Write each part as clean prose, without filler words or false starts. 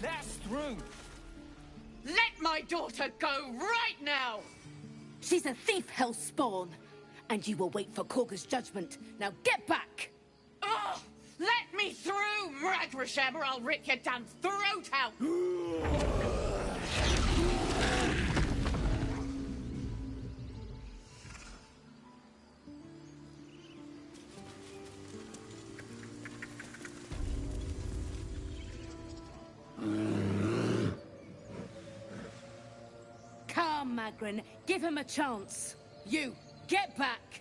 let us through. Let my daughter go right now! She's a thief, hellspawn. And you will wait for Korga's judgment. Now get back! Oh, let me through, Mragrasham, or I'll rip your damn throat out! Come, Magrin. Give him a chance. You, get back!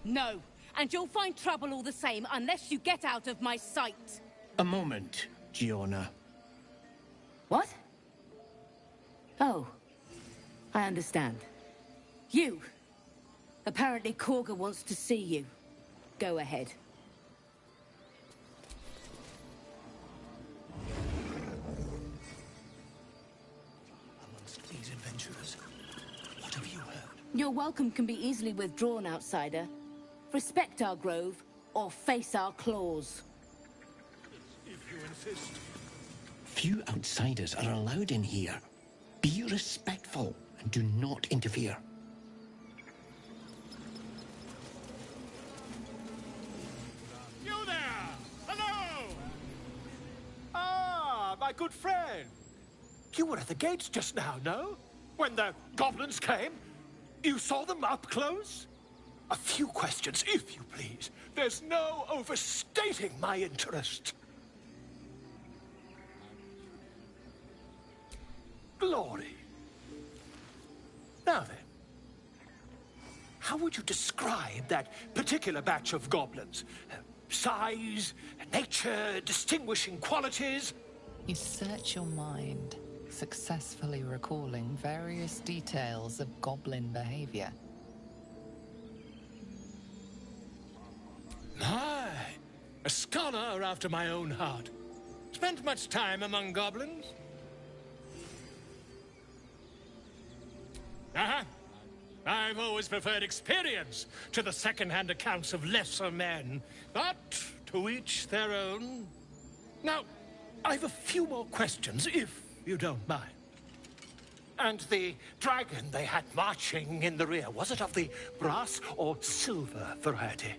No, and you'll find trouble all the same unless you get out of my sight. A moment, Giona. What? Oh, I understand. You. Apparently Korga wants to see you. Go ahead. Amongst these adventurers, what have you heard? Your welcome can be easily withdrawn, outsider. Respect our grove, or face our claws. If you insist. Few outsiders are allowed in here. Be respectful and do not interfere. You there! Hello! Ah, my good friend. You were at the gates just now, no? When the goblins came? You saw them up close? A few questions, if you please. There's no overstating my interest. Glory. Now then, how would you describe that particular batch of goblins? Size, nature, distinguishing qualities? You search your mind, successfully recalling various details of goblin behavior. My, a scholar after my own heart. Spent much time among goblins? I've always preferred experience to the second-hand accounts of lesser men. But to each their own. Now, I've a few more questions, if you don't mind. And the dragon they had marching in the rear, was it of the brass or silver variety?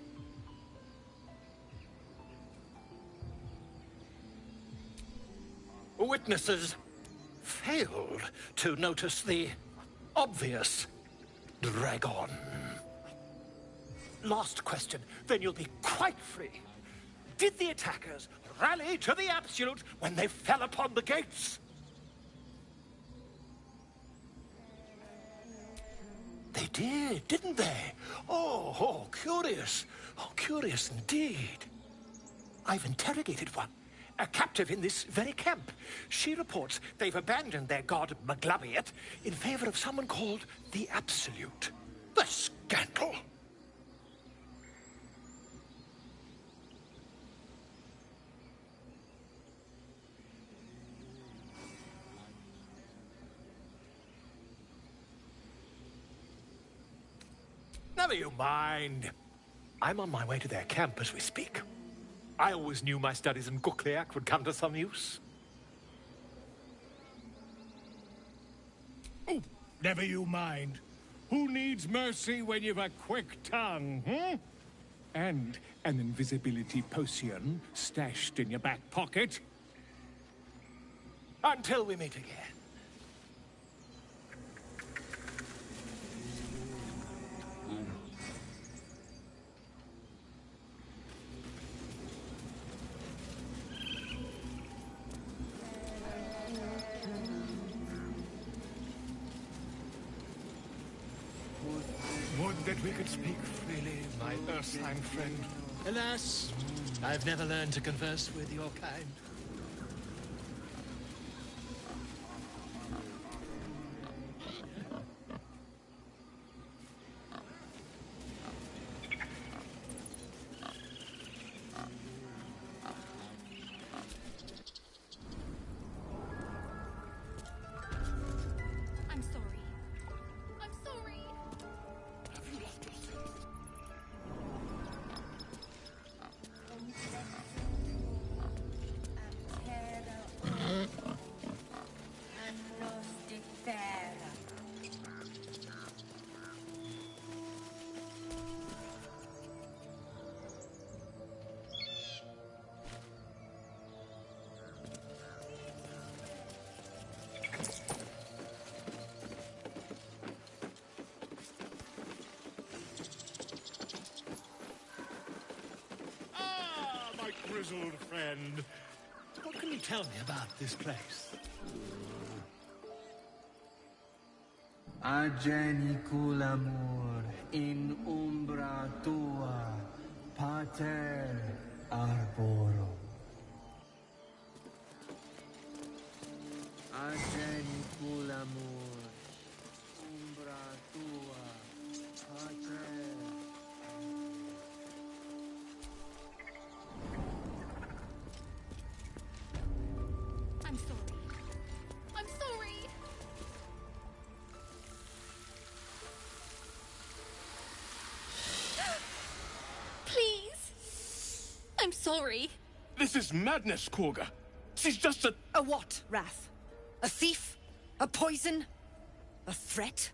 Witnesses failed to notice the obvious dragon. Last question, then you'll be quite free. Did the attackers rally to the absolute when they fell upon the gates? They did, didn't they? Oh, curious. Oh, curious indeed. I've interrogated one. A captive in this very camp. She reports they've abandoned their god Maglabiet in favor of someone called the Absolute. The scandal! Never you mind. I'm on my way to their camp as we speak. I always knew my studies in Gukliak would come to some use. Oh, never you mind. Who needs mercy when you've a quick tongue, hmm? And an invisibility potion stashed in your back pocket? Until we meet again. Would that we could speak freely, my Ursine friend. Alas, I've never learned to converse with your kind. I'm sorry. I'm sorry. Have you lost your sense? Greetings, old friend. What can you tell me about this place? Agenicul amor in umbra tua, pater arborum. Agenicul amor, umbra tua, pater. I'm sorry. I'm sorry. Please. I'm sorry. This is madness, Korga. She's just a... A what, Wrath? A thief? A poison? A threat?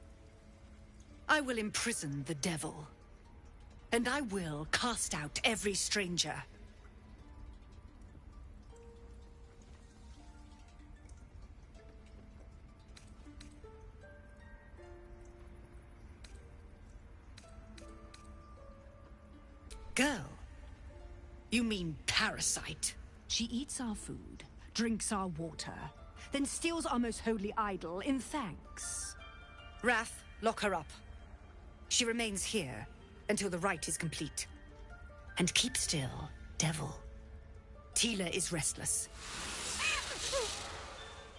I will imprison the devil. And I will cast out every stranger. Girl? You mean parasite? She eats our food, drinks our water, then steals our most holy idol in thanks. Wrath, lock her up. She remains here until the rite is complete. And keep still, devil. Tila is restless.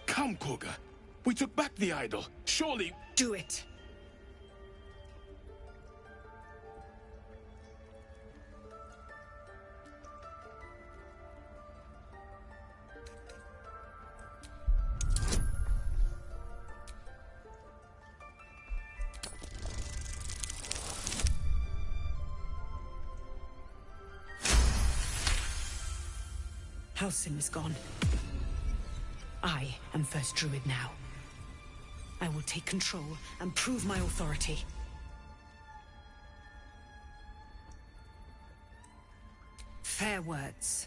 Come, Korga. We took back the idol. Surely... Do it. Halsin is gone. I am first druid now. I will take control and prove my authority. Fair words.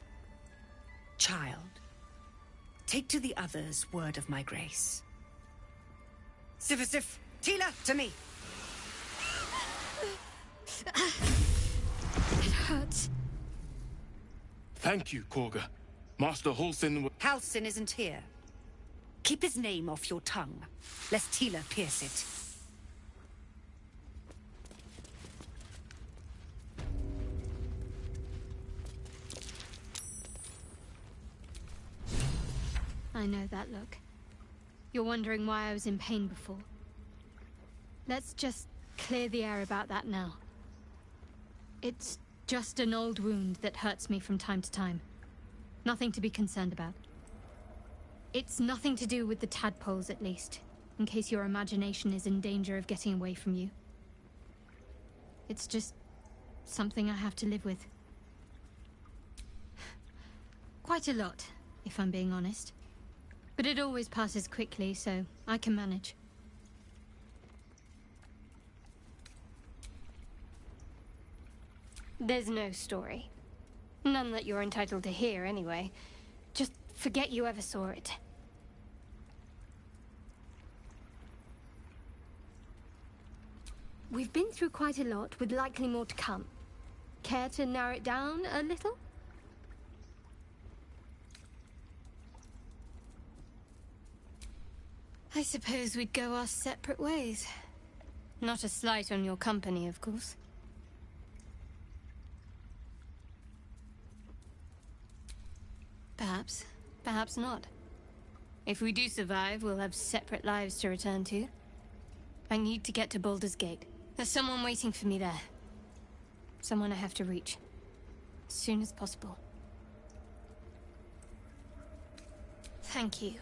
Child, take to the others word of my grace. Sif, Tila, to me! It hurts. Thank you, Korga. Master Halsin... Halsin isn't here. Keep his name off your tongue, lest Tila pierce it. I know that look. You're wondering why I was in pain before. Let's just clear the air about that now. It's just an old wound that hurts me from time to time. Nothing to be concerned about. It's nothing to do with the tadpoles, at least, in case your imagination is in danger of getting away from you. It's just something I have to live with. Quite a lot, if I'm being honest. But it always passes quickly, so I can manage. There's no story. None that you're entitled to hear, anyway. Just forget you ever saw it. We've been through quite a lot, with likely more to come. Care to narrow it down a little? I suppose we'd go our separate ways. Not a slight on your company, of course. Perhaps. Perhaps not. If we do survive, we'll have separate lives to return to. I need to get to Baldur's Gate. There's someone waiting for me there. Someone I have to reach. As soon as possible. Thank you.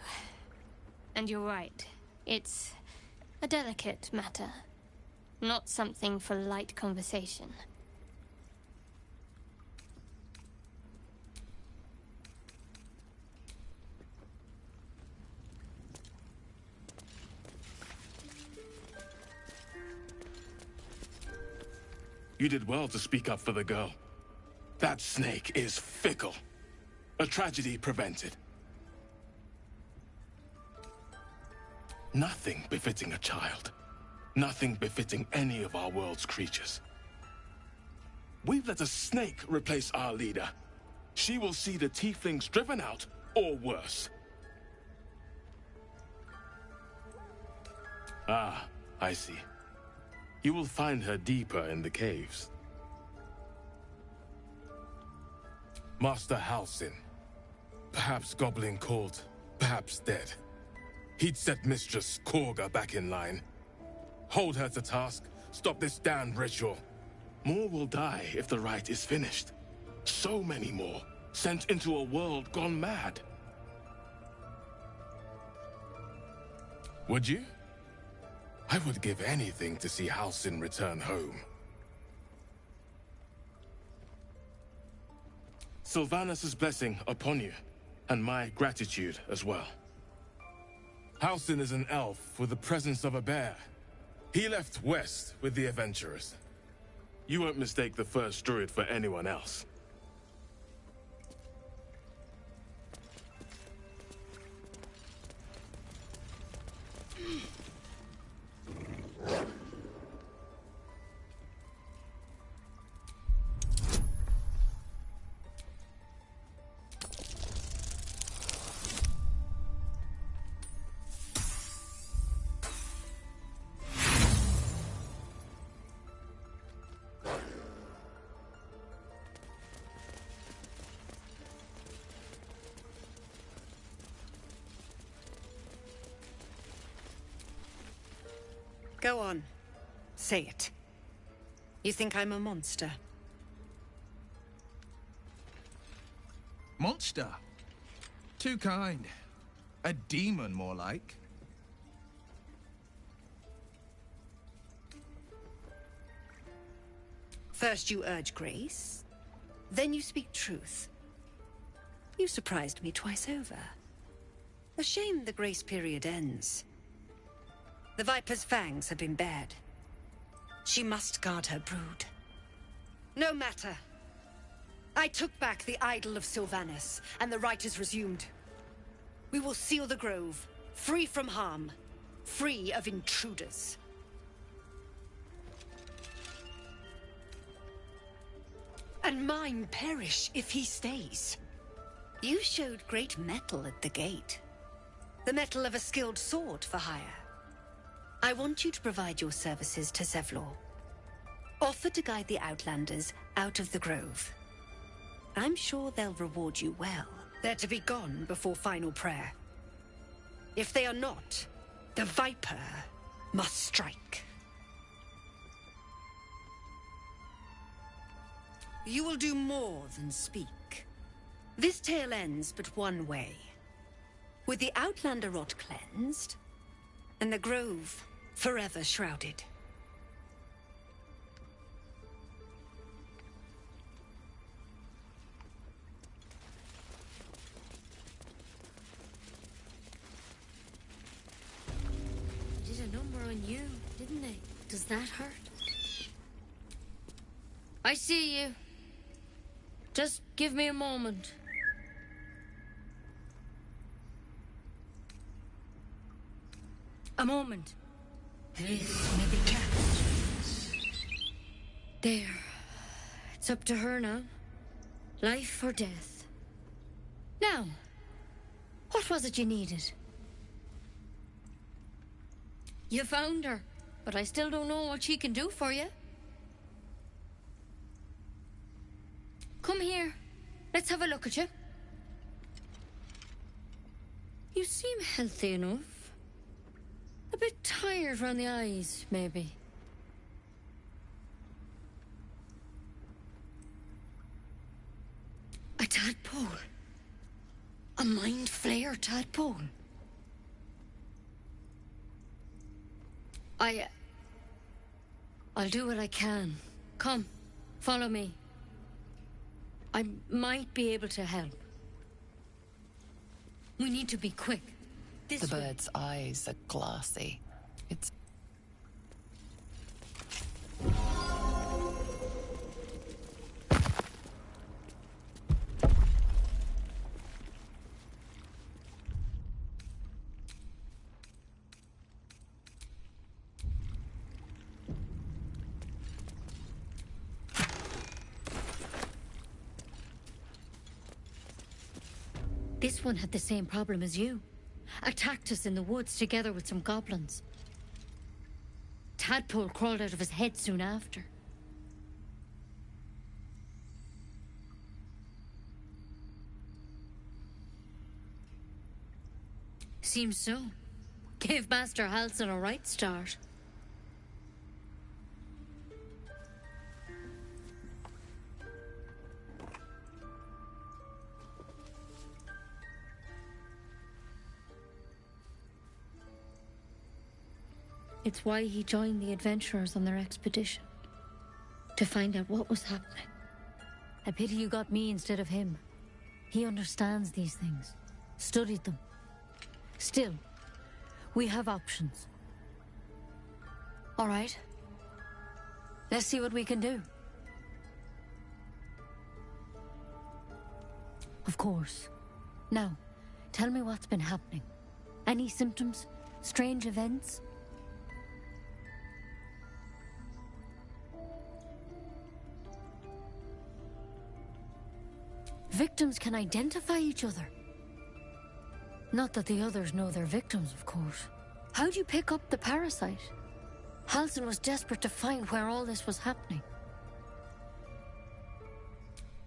And you're right. It's a delicate matter. Not something for light conversation. You did well to speak up for the girl. That snake is fickle. A tragedy prevented. Nothing befitting a child. Nothing befitting any of our world's creatures. We've let a snake replace our leader. she will see the tieflings driven out, or worse. Ah, I see. You will find her deeper in the caves. Master Halsin. Perhaps goblin caught, perhaps dead. He'd set Mistress Korga back in line. Hold her to task, stop this damned ritual. More will die if the rite is finished. So many more, sent into a world gone mad. Would you? I would give anything to see Halsin return home. Sylvanus' blessing upon you, and my gratitude as well. Halsin is an elf with the presence of a bear. He left west with the adventurers. You won't mistake the first druid for anyone else. Go on. Say it. You think I'm a monster? Monster? Too kind. A demon, more like. First you urge grace, then you speak truth. You surprised me twice over. A shame the grace period ends. The Viper's fangs have been bared. She must guard her brood. No matter. I took back the idol of Sylvanus, and the rite is resumed. We will seal the grove, free from harm, free of intruders. And mine perish if he stays. You showed great mettle at the gate. The mettle of a skilled sword for hire. I want you to provide your services to Zevlor. Offer to guide the Outlanders out of the grove. I'm sure they'll reward you well. They're to be gone before final prayer. If they are not, the Viper must strike. You will do more than speak. This tale ends but one way. With the Outlander rot cleansed, and the grove forever shrouded. Did a number on you, didn't they? Does that hurt? I see you. Just give me a moment. A moment. This may be kept. There. It's up to her now. Life or death. Now, what was it you needed? You found her, but I still don't know what she can do for you. Come here. Let's have a look at you. You seem healthy enough. A bit tired around the eyes, maybe. A tadpole. A mind flayer tadpole. I'll do what I can. Come, follow me. I might be able to help. We need to be quick. The bird's eyes are glassy. It's... This one had the same problem as you. Attacked us in the woods together with some goblins. Tadpole crawled out of his head soon after. Seems so. Gave Master Halsin a right start. It's why he joined the adventurers on their expedition. To find out what was happening. A pity you got me instead of him. He understands these things. Studied them. Still, we have options. All right. Let's see what we can do. Of course. Now, tell me what's been happening. Any symptoms? Strange events? Victims can identify each other. Not that the others know they're victims, of course. How'd you pick up the parasite? Halsin was desperate to find where all this was happening.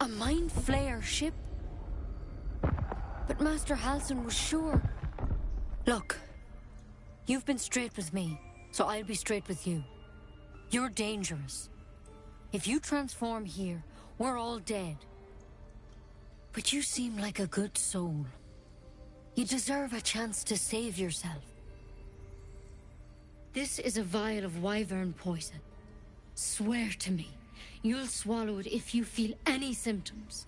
A Mind Flayer ship? But Master Halsin was sure. Look, you've been straight with me, so I'll be straight with you. You're dangerous. If you transform here, we're all dead. But you seem like a good soul. You deserve a chance to save yourself. This is a vial of wyvern poison. Swear to me, you'll swallow it if you feel any symptoms.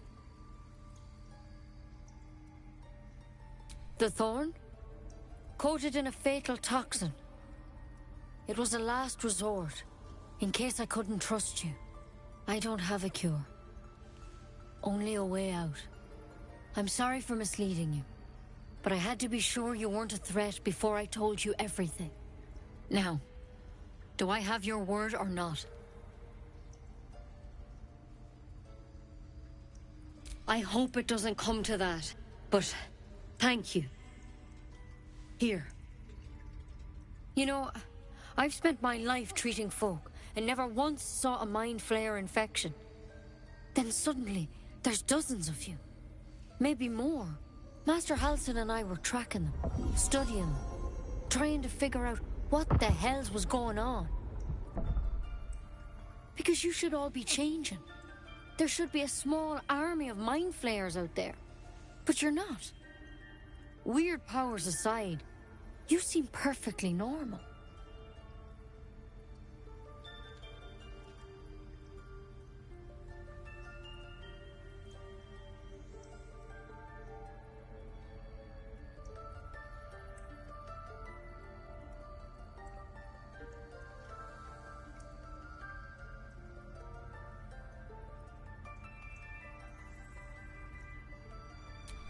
The thorn? Coated in a fatal toxin. It was a last resort, in case I couldn't trust you. I don't have a cure. Only a way out. I'm sorry for misleading you, but I had to be sure you weren't a threat before I told you everything. Now, do I have your word or not? I hope it doesn't come to that, but thank you. Here. You know, I've spent my life treating folk and never once saw a Mind Flayer infection. Then suddenly, there's dozens of you. Maybe more. Master Halsin and I were tracking them, studying them, trying to figure out what the hells was going on. Because you should all be changing. There should be a small army of Mind Flayers out there. But you're not. Weird powers aside, you seem perfectly normal.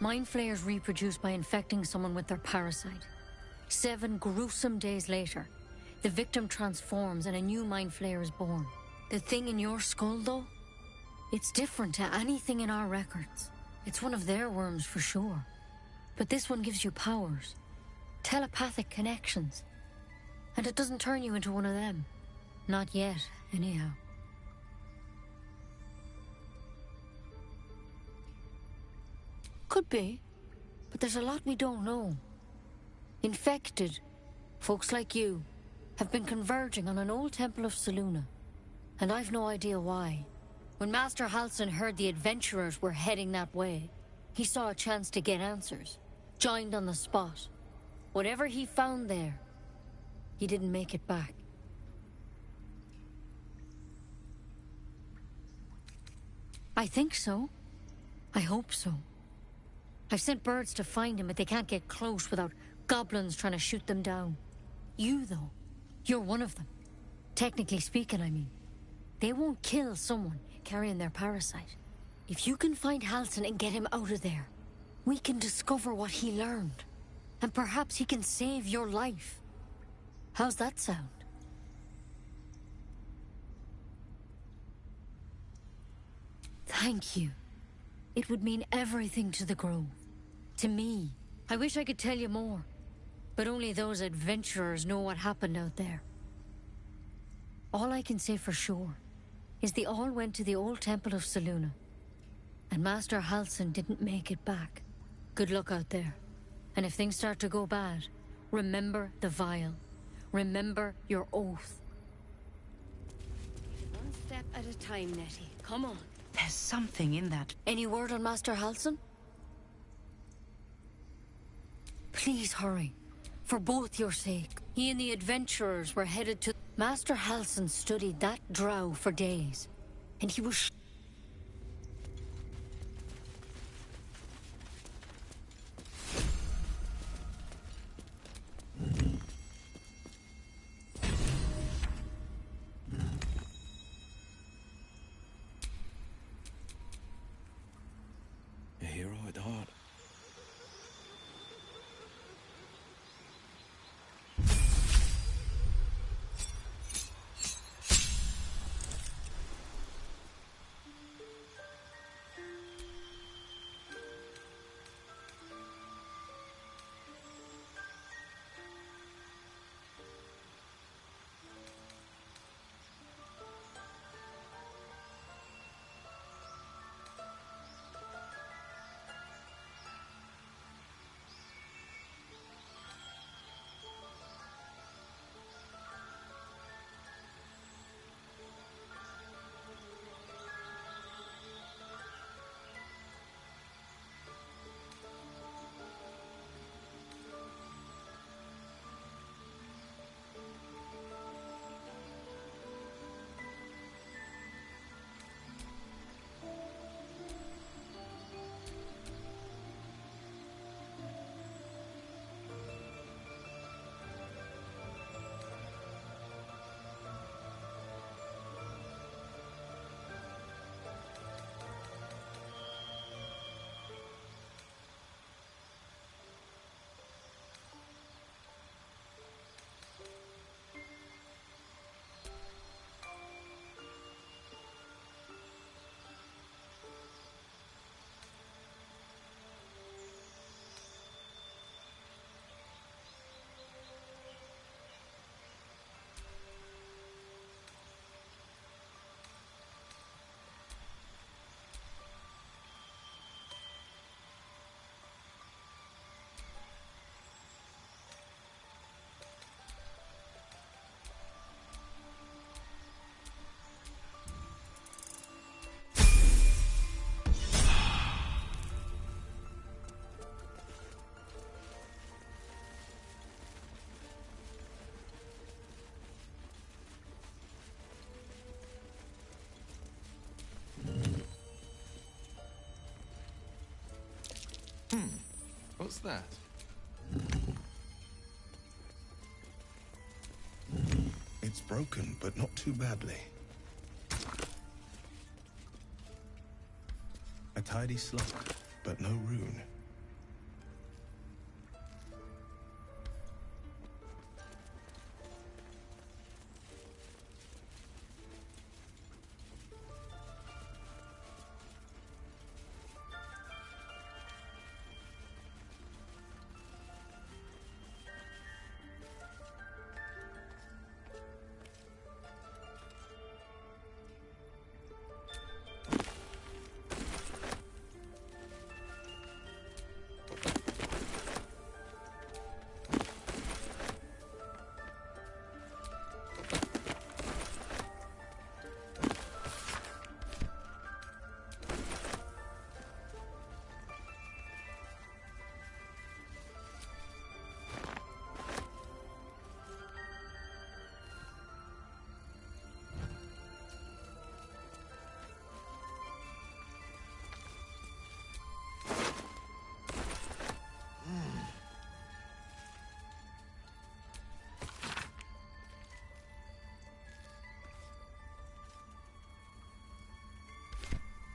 Mind Flayers reproduce by infecting someone with their parasite. 7 gruesome days later, the victim transforms and a new Mind Flayer is born. The thing in your skull, though? It's different to anything in our records. It's one of their worms for sure. But this one gives you powers. Telepathic connections. And it doesn't turn you into one of them. Not yet, anyhow. Could be, but there's a lot we don't know. Infected, folks like you, have been converging on an old temple of Selûne, and I've no idea why. When Master Halsin heard the adventurers were heading that way, he saw a chance to get answers, joined on the spot. Whatever he found there, he didn't make it back. I think so. I hope so. I've sent birds to find him, but they can't get close without goblins trying to shoot them down. You, though, you're one of them. Technically speaking, I mean. They won't kill someone carrying their parasite. If you can find Halsin and get him out of there, we can discover what he learned. And perhaps he can save your life. How's that sound? Thank you. It would mean everything to the Grove. To me. I wish I could tell you more. But only those adventurers know what happened out there. All I can say for sure is they all went to the old temple of Selûne. And Master Halsin didn't make it back. Good luck out there. And if things start to go bad, remember the vial. Remember your oath. One step at a time, Nettie. Come on. There's something in that. Any word on Master Halsin? Please hurry. For both your sake. He and the adventurers were headed to... Master Halsin studied that drow for days. And he was... A hero at heart. What's that? It's broken, but not too badly. A tidy slot, but no rune.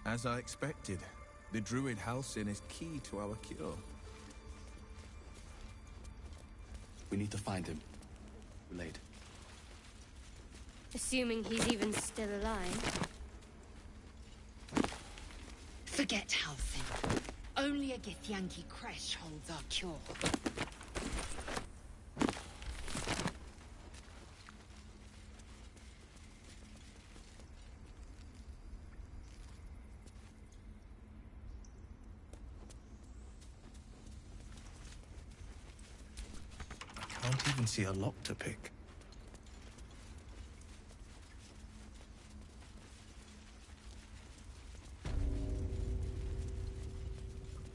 As I expected, the druid Halsin is key to our cure. We need to find him. We're late. Assuming he's even still alive. Forget Halsin. Only a Githyanki creche holds our cure. I can't even see a lock to pick.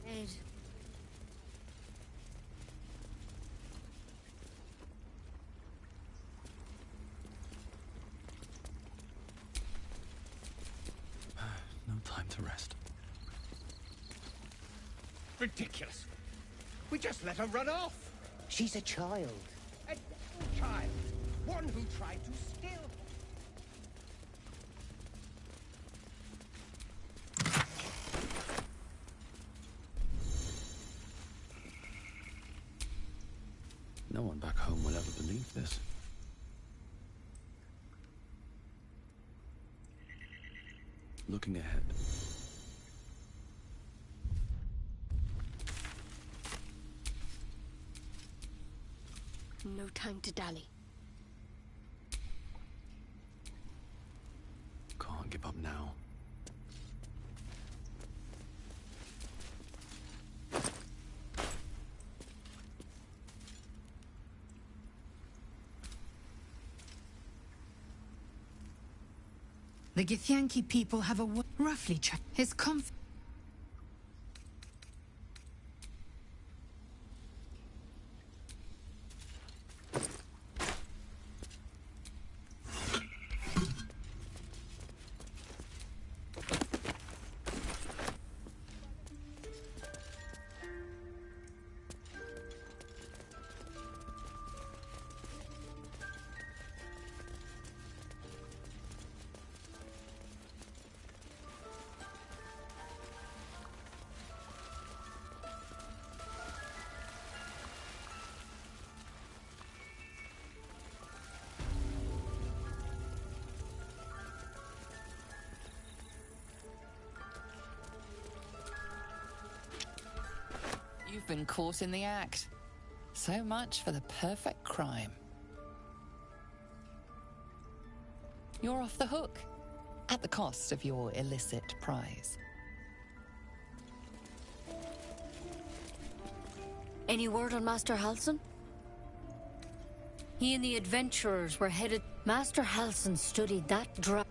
Ed. No time to rest. Ridiculous. We just let her run off. She's a child. A child. One who tried to steal. No one back home will ever believe this. Looking ahead. No time to dally. Can't give up now. The Githyanki people have a roughly check his You've been caught in the act. So much for the perfect crime. You're off the hook, at the cost of your illicit prize. Any word on Master Halsin? He and the adventurers were headed... Master Halsin studied that dry...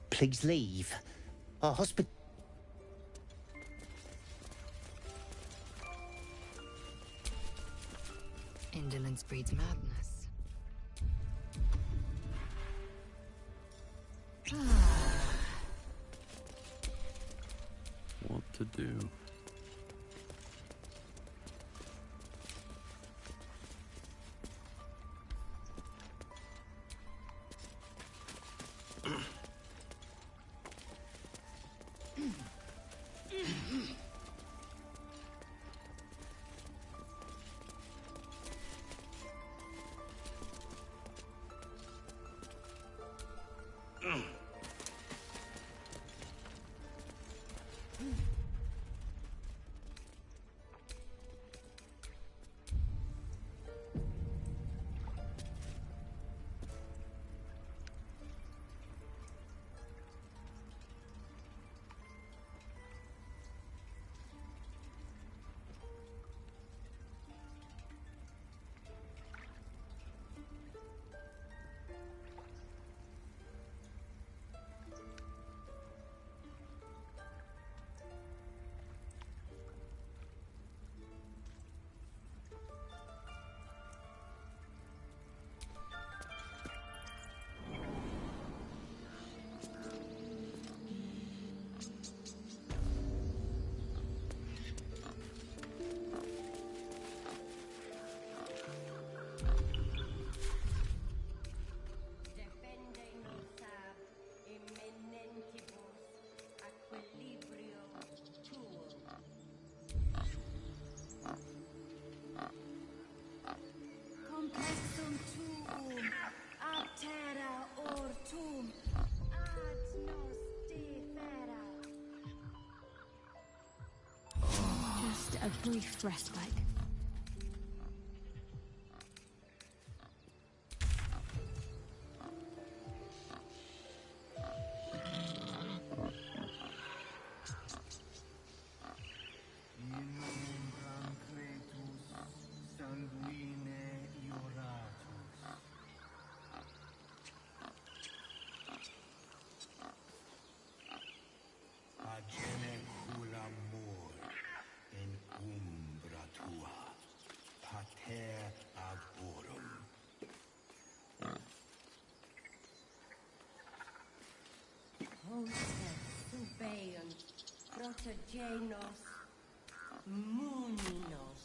Please leave. Our hospital... Indolence breeds madness. What to do? Lexum tuum, ab terra ortum, ad nos defera. Just a brief respite. In umbram cretus sanguine iuratus. Agene culamur in umbra tua, pater aborum. Hostes subeion, protogenos, muninos.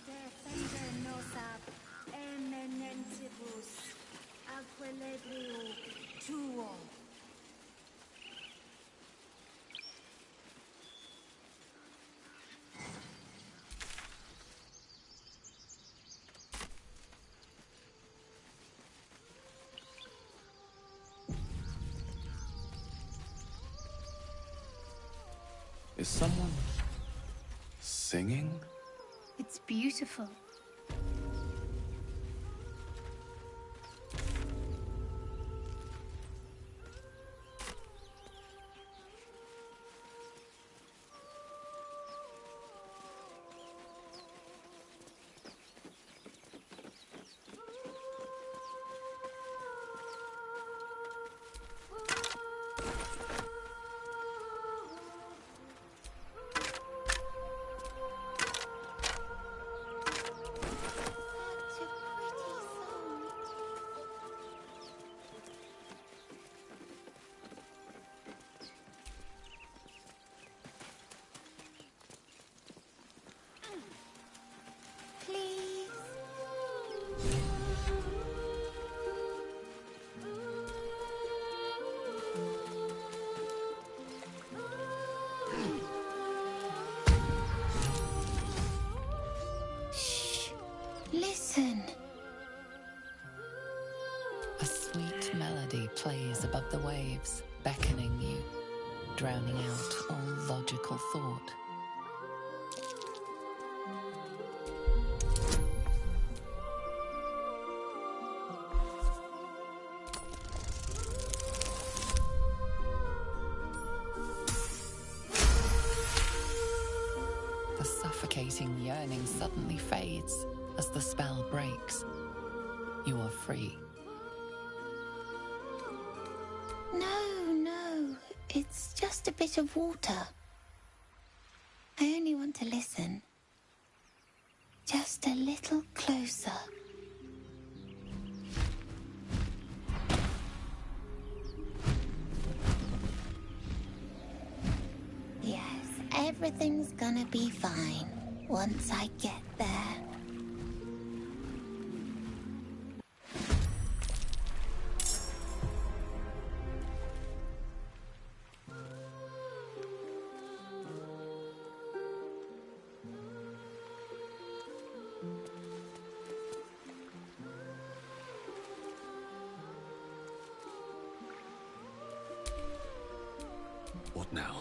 Defender nos ab eminentibus, aquilibrio tuo. Is someone singing? It's beautiful. Listen. A sweet melody plays above the waves, beckoning you, drowning out all logical thought. The suffocating yearning suddenly fades as the spell breaks. You are free. No, it's just a bit of water. I only want to listen. Just a little closer. Yes, everything's gonna be fine once I get there. What now?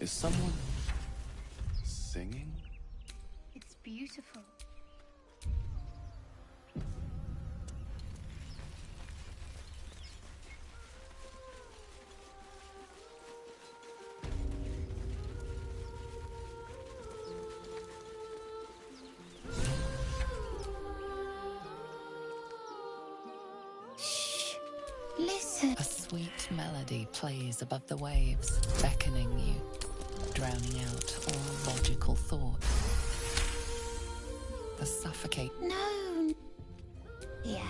Is someone singing? It's beautiful. Listen. A sweet melody plays above the waves, beckoning you, drowning out all logical thought. The suffocate. No. Yes.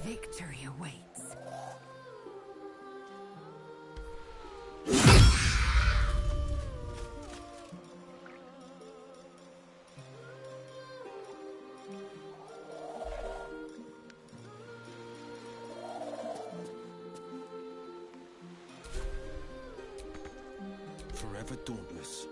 Victory awaits. Forever dauntless.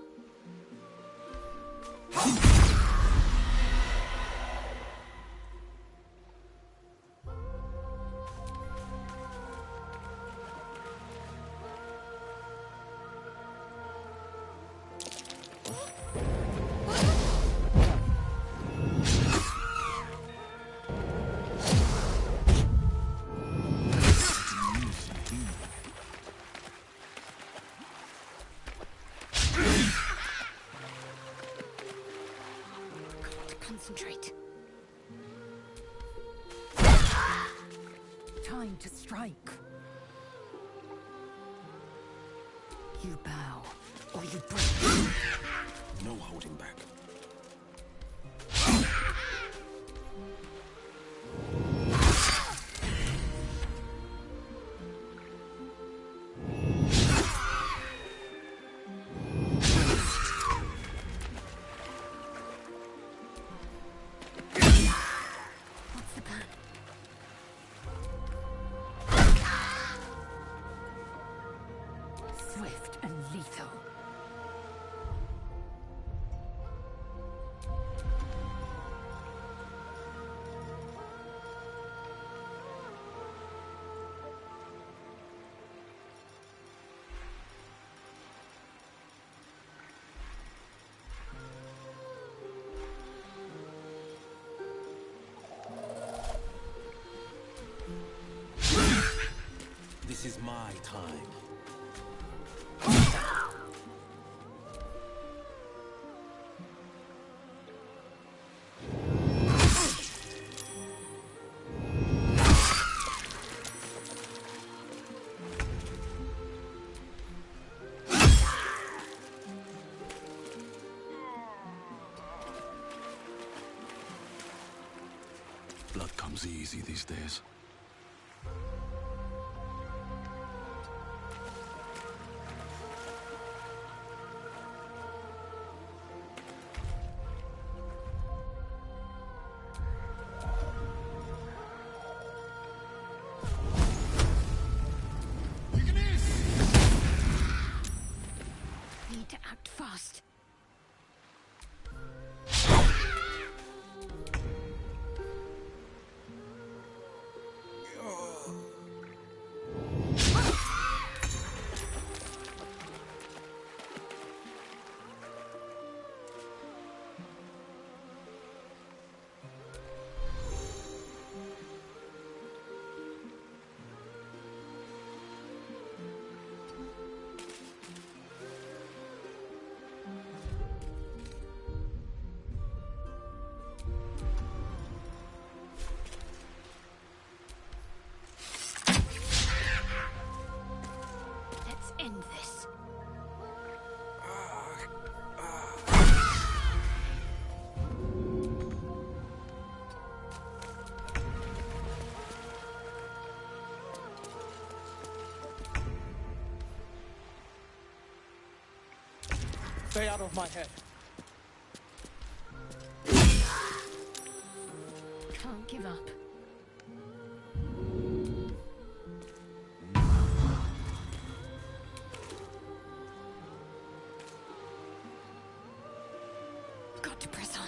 Concentrate. Time to strike. You bow, or you break. No holding back. Swift and lethal. This is my time. Blood comes easy these days. Need to act fast. end this. Stay out of my head. Can't give up. Got to press on.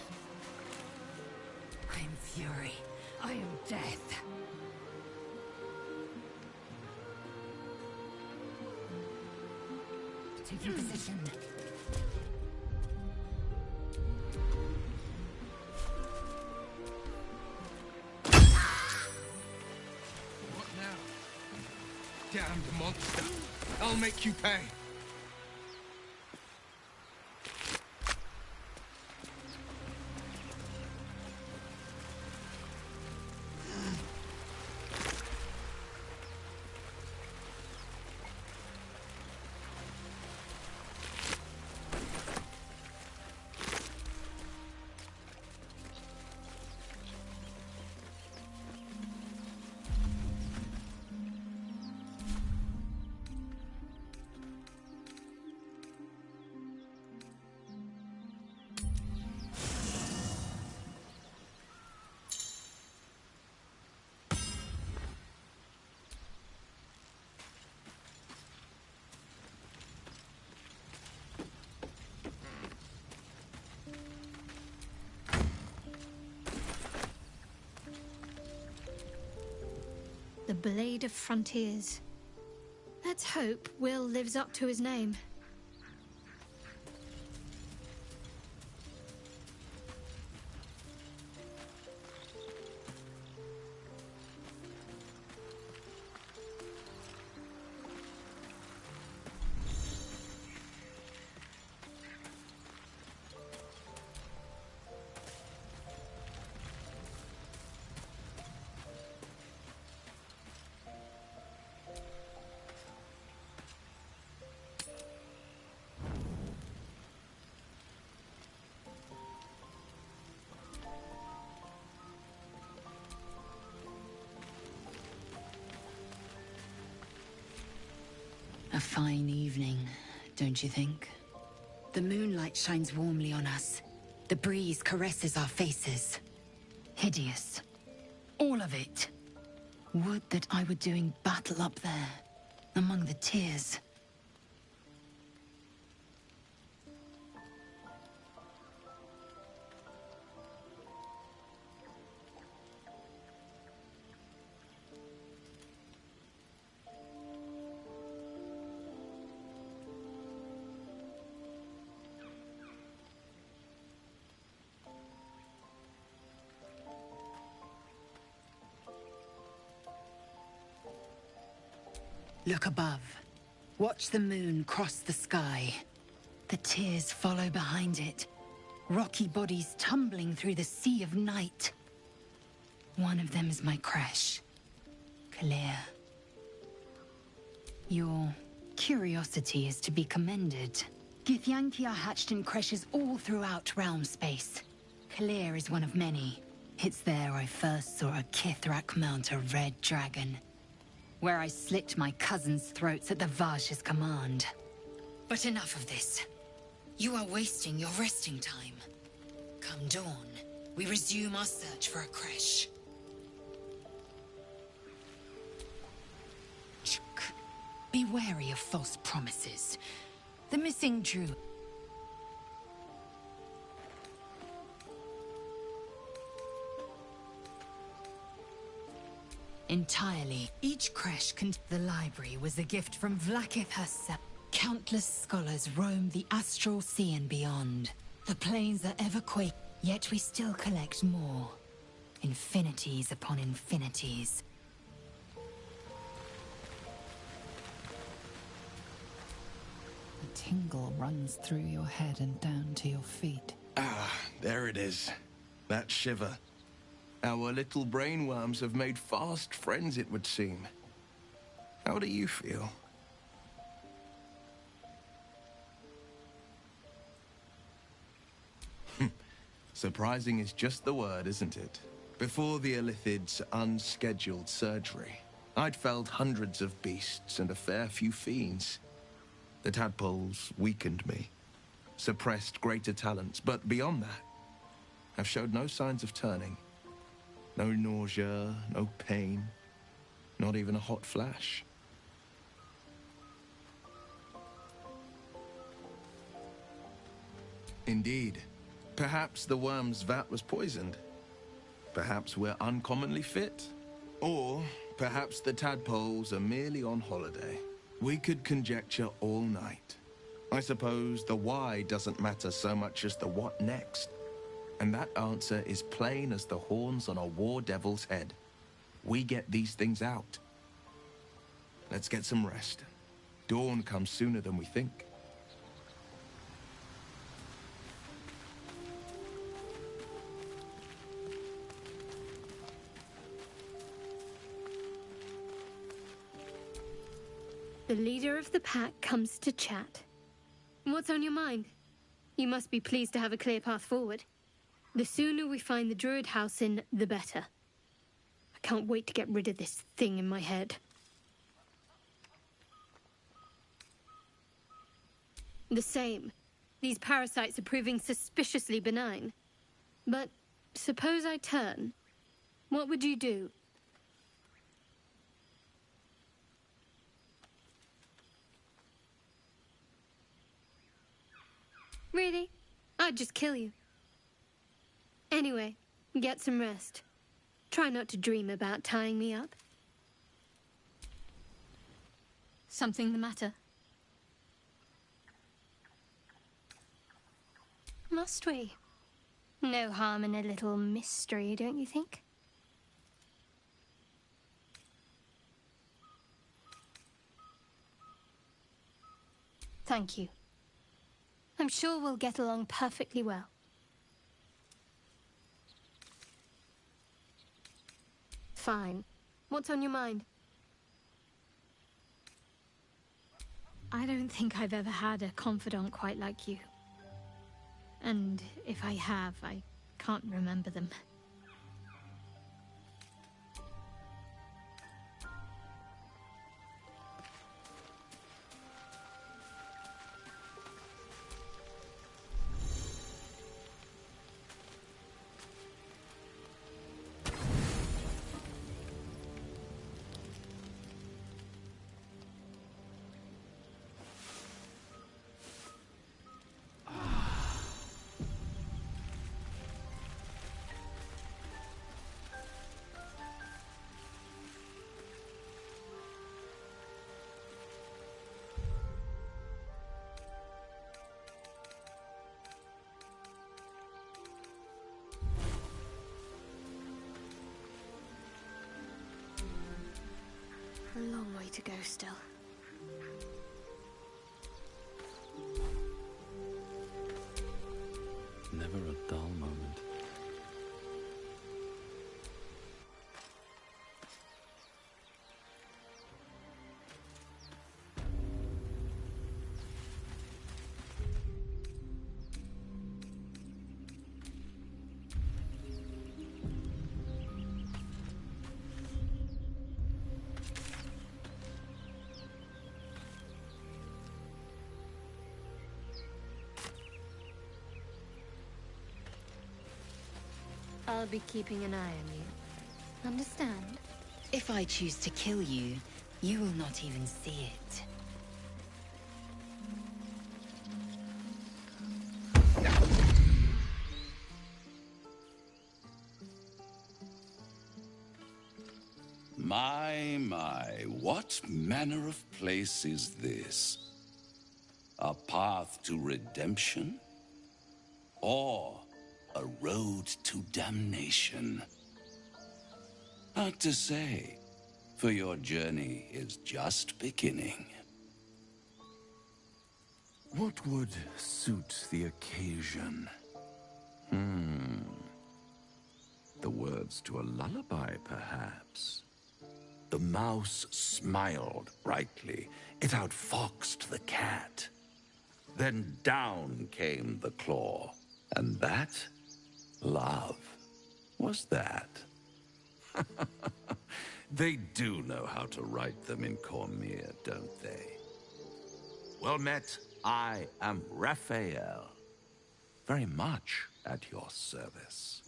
I am fury. I am death. Taking position. What now? Damned monster. I'll make you pay. The Blade of Frontiers. Let's hope Will lives up to his name. A fine evening, don't you think? The moonlight shines warmly on us. The breeze caresses our faces. Hideous. All of it. Would that I were doing battle up there, among the tears. Look above. Watch the moon cross the sky. The tears follow behind it. Rocky bodies tumbling through the sea of night. One of them is my crash. Clear. Your curiosity is to be commended. Githyanki are hatched in creches all throughout realm space. Clear is one of many. It's there I first saw a Kithrak mount a red dragon. Where I slit my cousins' throats at the Vaj's command. But enough of this. You are wasting your resting time. Come dawn, we resume our search for a creche. Be wary of false promises. The missing druid. Entirely. Each creche the library was a gift from Vlaakith herself. Countless scholars roam the astral sea and beyond. The plains are ever quake, yet we still collect more. Infinities upon infinities. A tingle runs through your head and down to your feet. Ah, there it is. That shiver. Our little brainworms have made fast friends, it would seem. How do you feel? Surprising is just the word, isn't it? Before the Illithid's unscheduled surgery, I'd felled hundreds of beasts and a fair few fiends. The tadpoles weakened me, suppressed greater talents, but beyond that, I've showed no signs of turning. No nausea, no pain, not even a hot flash. Indeed. Perhaps the worm's vat was poisoned. Perhaps we're uncommonly fit. Or perhaps the tadpoles are merely on holiday. We could conjecture all night. I suppose the why doesn't matter so much as the what next. And that answer is plain as the horns on a war devil's head. We get these things out. Let's get some rest. Dawn comes sooner than we think. The leader of the pack comes to chat. What's on your mind? You must be pleased to have a clear path forward. The sooner we find the Druid house in, the better. I can't wait to get rid of this thing in my head. The same. These parasites are proving suspiciously benign. But suppose I turn. What would you do? Really? I'd just kill you. Anyway, get some rest. Try not to dream about tying me up. Something the matter? Must we? No harm in a little mystery, don't you think? Thank you. I'm sure we'll get along perfectly well. Fine. What's on your mind? I don't think I've ever had a confidant quite like you. And if I have, I can't remember them. A long way to go still. Never a dull moment. I'll be keeping an eye on you. Understand? If I choose to kill you, you will not even see it. My, what manner of place is this? A path to redemption? Or a road to damnation? Hard to say, for your journey is just beginning. What would suit the occasion? The words to a lullaby, perhaps. The mouse smiled brightly. It outfoxed the cat. Then down came the claw, and that Love. Was that? They do know how to write them in Cormyr, don't they? Well met. I am Raphael. Very much at your service.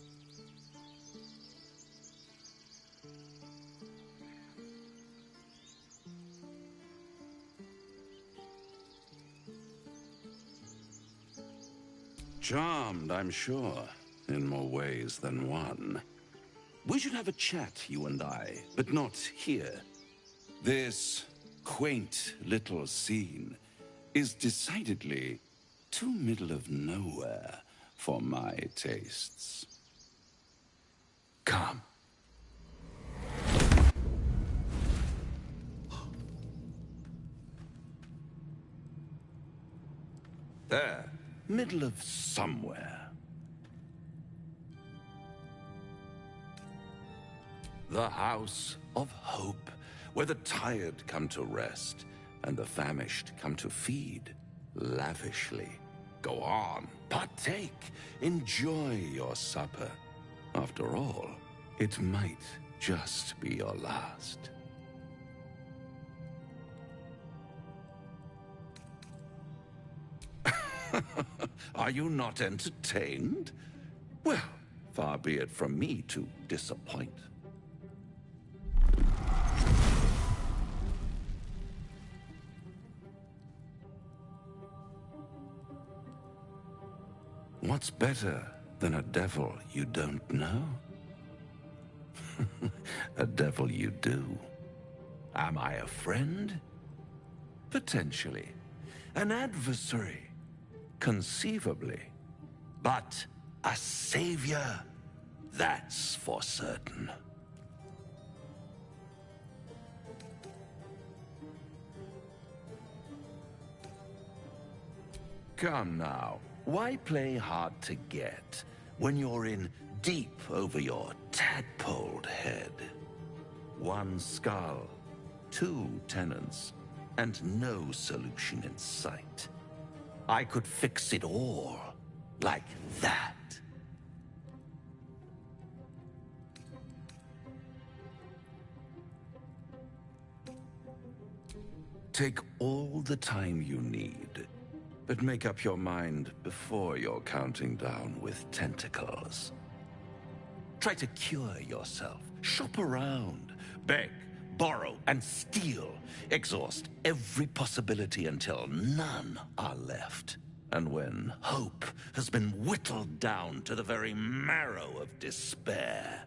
Charmed, I'm sure, in more ways than one. We should have a chat, you and I, but not here. This quaint little scene is decidedly too middle of nowhere for my tastes. Come. There, middle of somewhere. The House of Hope, where the tired come to rest and the famished come to feed lavishly. Go on, partake, enjoy your supper. After all, it might just be your last. Are you not entertained? Well, far be it from me to disappoint. What's better than a devil you don't know? A devil you do. Am I a friend? Potentially. An adversary? Conceivably. But a savior? That's for certain. Come now. Why play hard to get when you're in deep over your tadpoled head? One skull, two tenants, and no solution in sight. I could fix it all like that. Take all the time you need. But make up your mind before you're counting down with tentacles. Try to cure yourself. Shop around. Beg, borrow, and steal. Exhaust every possibility until none are left. And when hope has been whittled down to the very marrow of despair,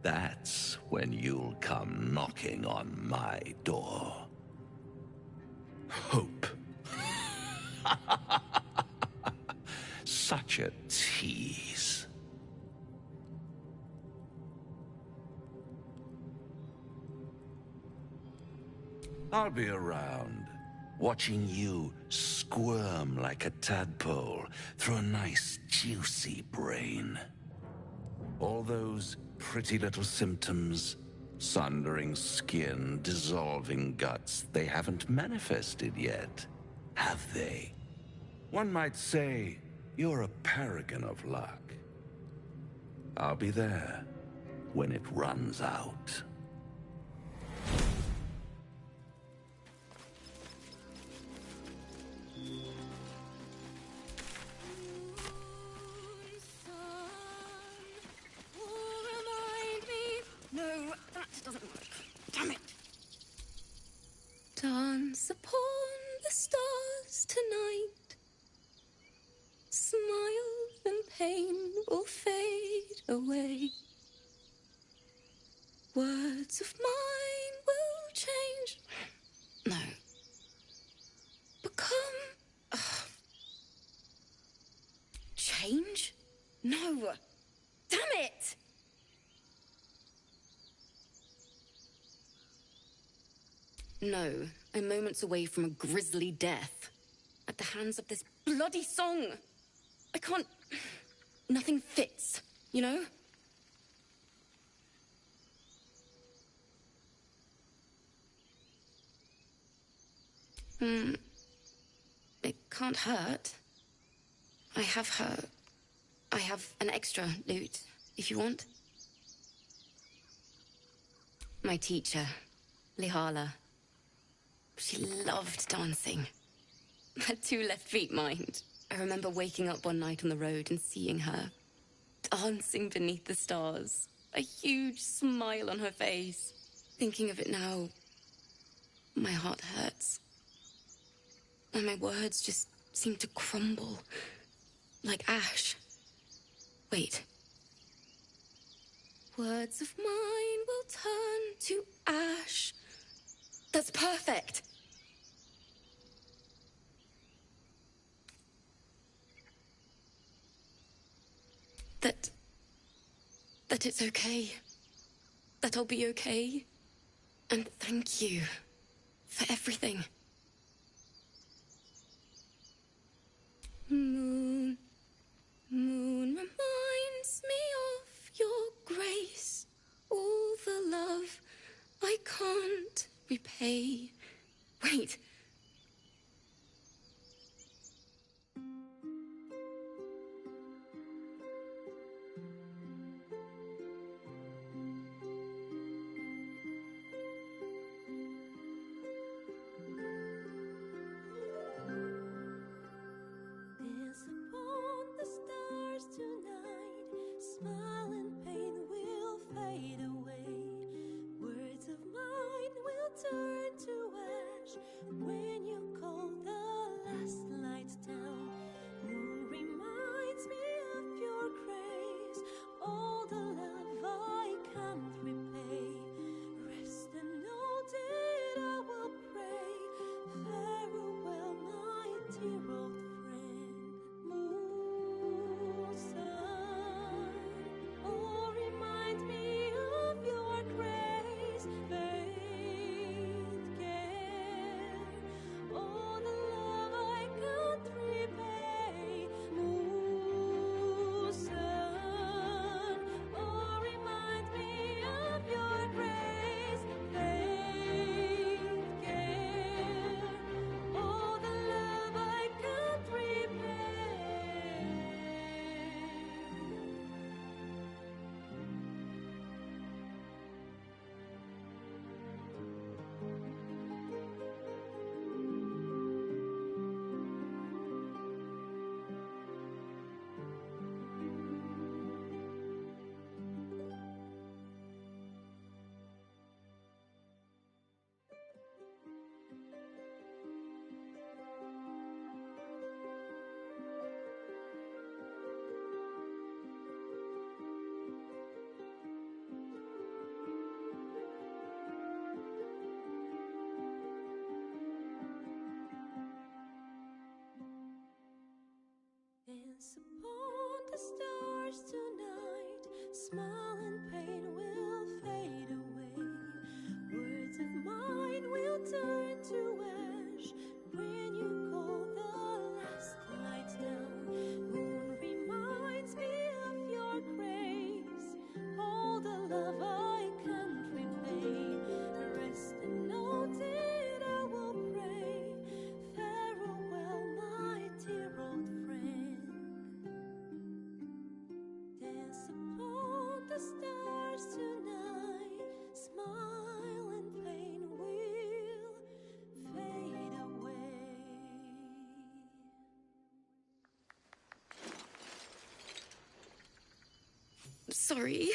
that's when you'll come knocking on my door. Hope. Such a tease. I'll be around, watching you squirm like a tadpole through a nice, juicy brain. All those pretty little symptoms, sundering skin, dissolving guts, they haven't manifested yet, have they? One might say you're a paragon of luck. I'll be there when it runs out. No, that doesn't work. Damn it. Dance upon the stars tonight. Smile and pain will fade away. Words of mine will change. No. Become... Change? No. Damn it! No, I'm moments away from a grisly death. At the hands of this bloody song. I can't... Nothing fits, you know? It can't hurt. I have hurt. I have an extra lute, if you want. My teacher, Lihala. She loved dancing. Had 2 left feet, mind. I remember waking up one night on the road and seeing her dancing beneath the stars. A huge smile on her face. Thinking of it now, my heart hurts. And my words just seem to crumble. Like ash. Wait. Words of mine will turn to ash. That's perfect. That it's okay. That I'll be okay. And thank you for everything. Moon, moon reminds me of your grace. All the love I can't repay. Wait. Dance upon the stars tonight. Smile and pain will fade away. Words of mine will turn to ash when you call the last light down. Moon reminds me of your grace. All the love I can't repay. Rest and know that I will pray. Farewell, my dear old friend. Moon, sun, oh, remind me of your grace. Faith, care, all the love I can't repay. Moon, sun, oh, remind me of your grace. Faith, care, all the love I can't repay. Dance upon the stars tonight. Smile and pain will fade away. Words of mine will turn to ash when you call the last light down. Moon reminds me of your grace. All the love I can't repay. Rest and know that I will pray. Farewell, my dear old friend. Dance upon the stars tonight. Smile and pain will fade away. Sorry.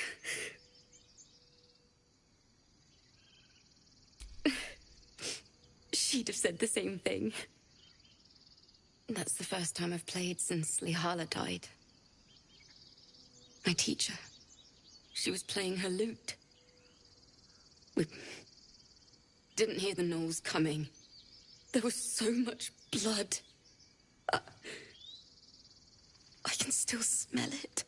She'd have said the same thing. That's the first time I've played since Lihala died. My teacher. She was playing her lute. We didn't hear the gnolls coming. There was so much blood. I can still smell it.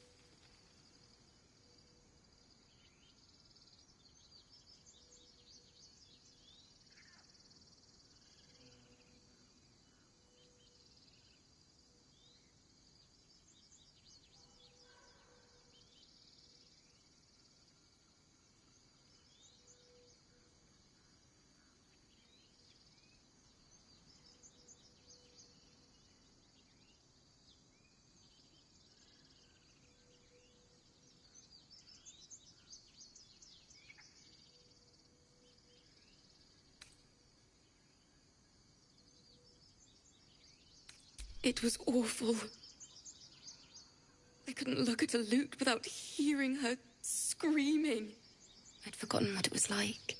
It was awful. I couldn't look at a lute without hearing her screaming. I'd forgotten what it was like.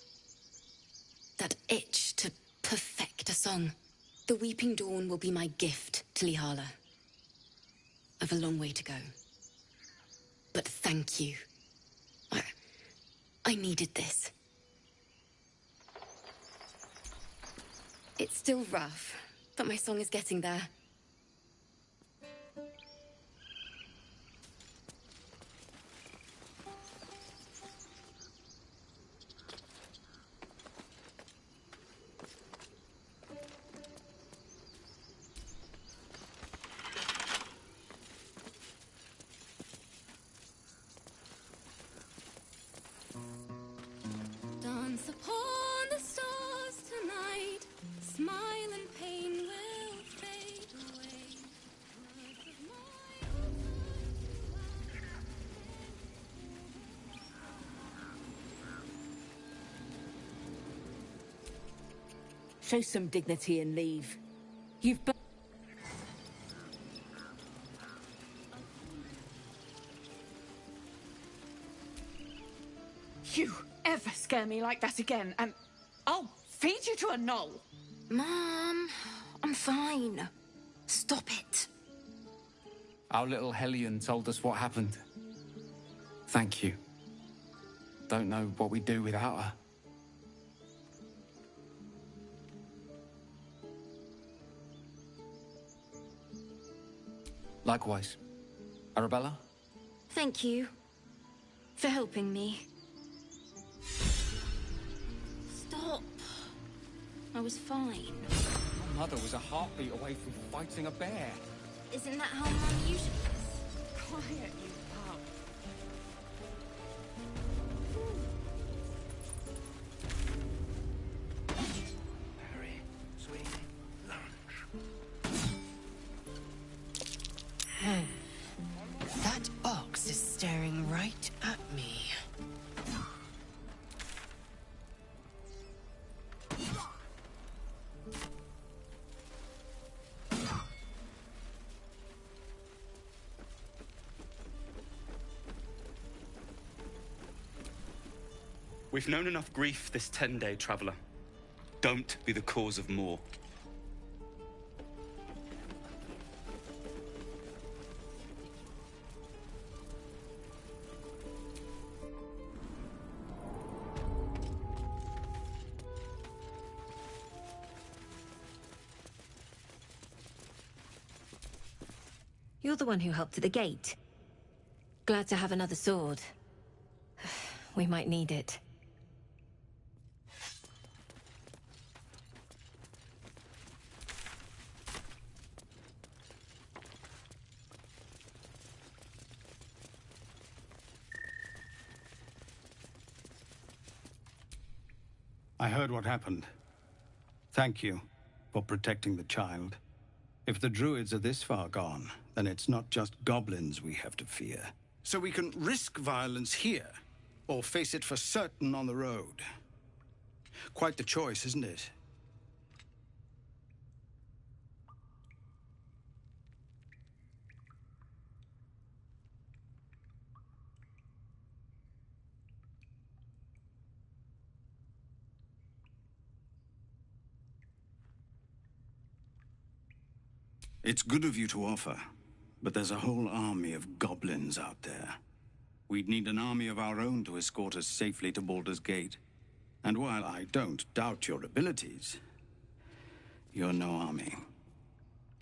That itch to perfect a song. The Weeping Dawn will be my gift to Lihala. I've a long way to go. But thank you. I needed this. It's still rough, but my song is getting there. Dance upon the stars tonight. Smile and pain will fade away. Words of mine Show some dignity and leave. You've... You ever scare me like that again, and I'll feed you to a knoll. Mom, I'm fine. Stop it. Our little Hellion told us what happened. Thank you. Don't know what we'd do without her. Likewise. Arabella? Thank you for helping me. Stop. I was fine. My mother was a heartbeat away from fighting a bear. Isn't that how Mum usually is? Quiet, you pup. Harry, sweetie, lunch. That ox is staring right at me. We've known enough grief this 10-day traveler. Don't be the cause of more. You're the one who helped at the gate. Glad to have another sword. We might need it. I heard what happened. Thank you for protecting the child. If the druids are this far gone, then it's not just goblins we have to fear. So we can risk violence here, or face it for certain on the road. Quite the choice, isn't it? It's good of you to offer, but there's a whole army of goblins out there. We'd need an army of our own to escort us safely to Baldur's Gate. And while I don't doubt your abilities, you're no army.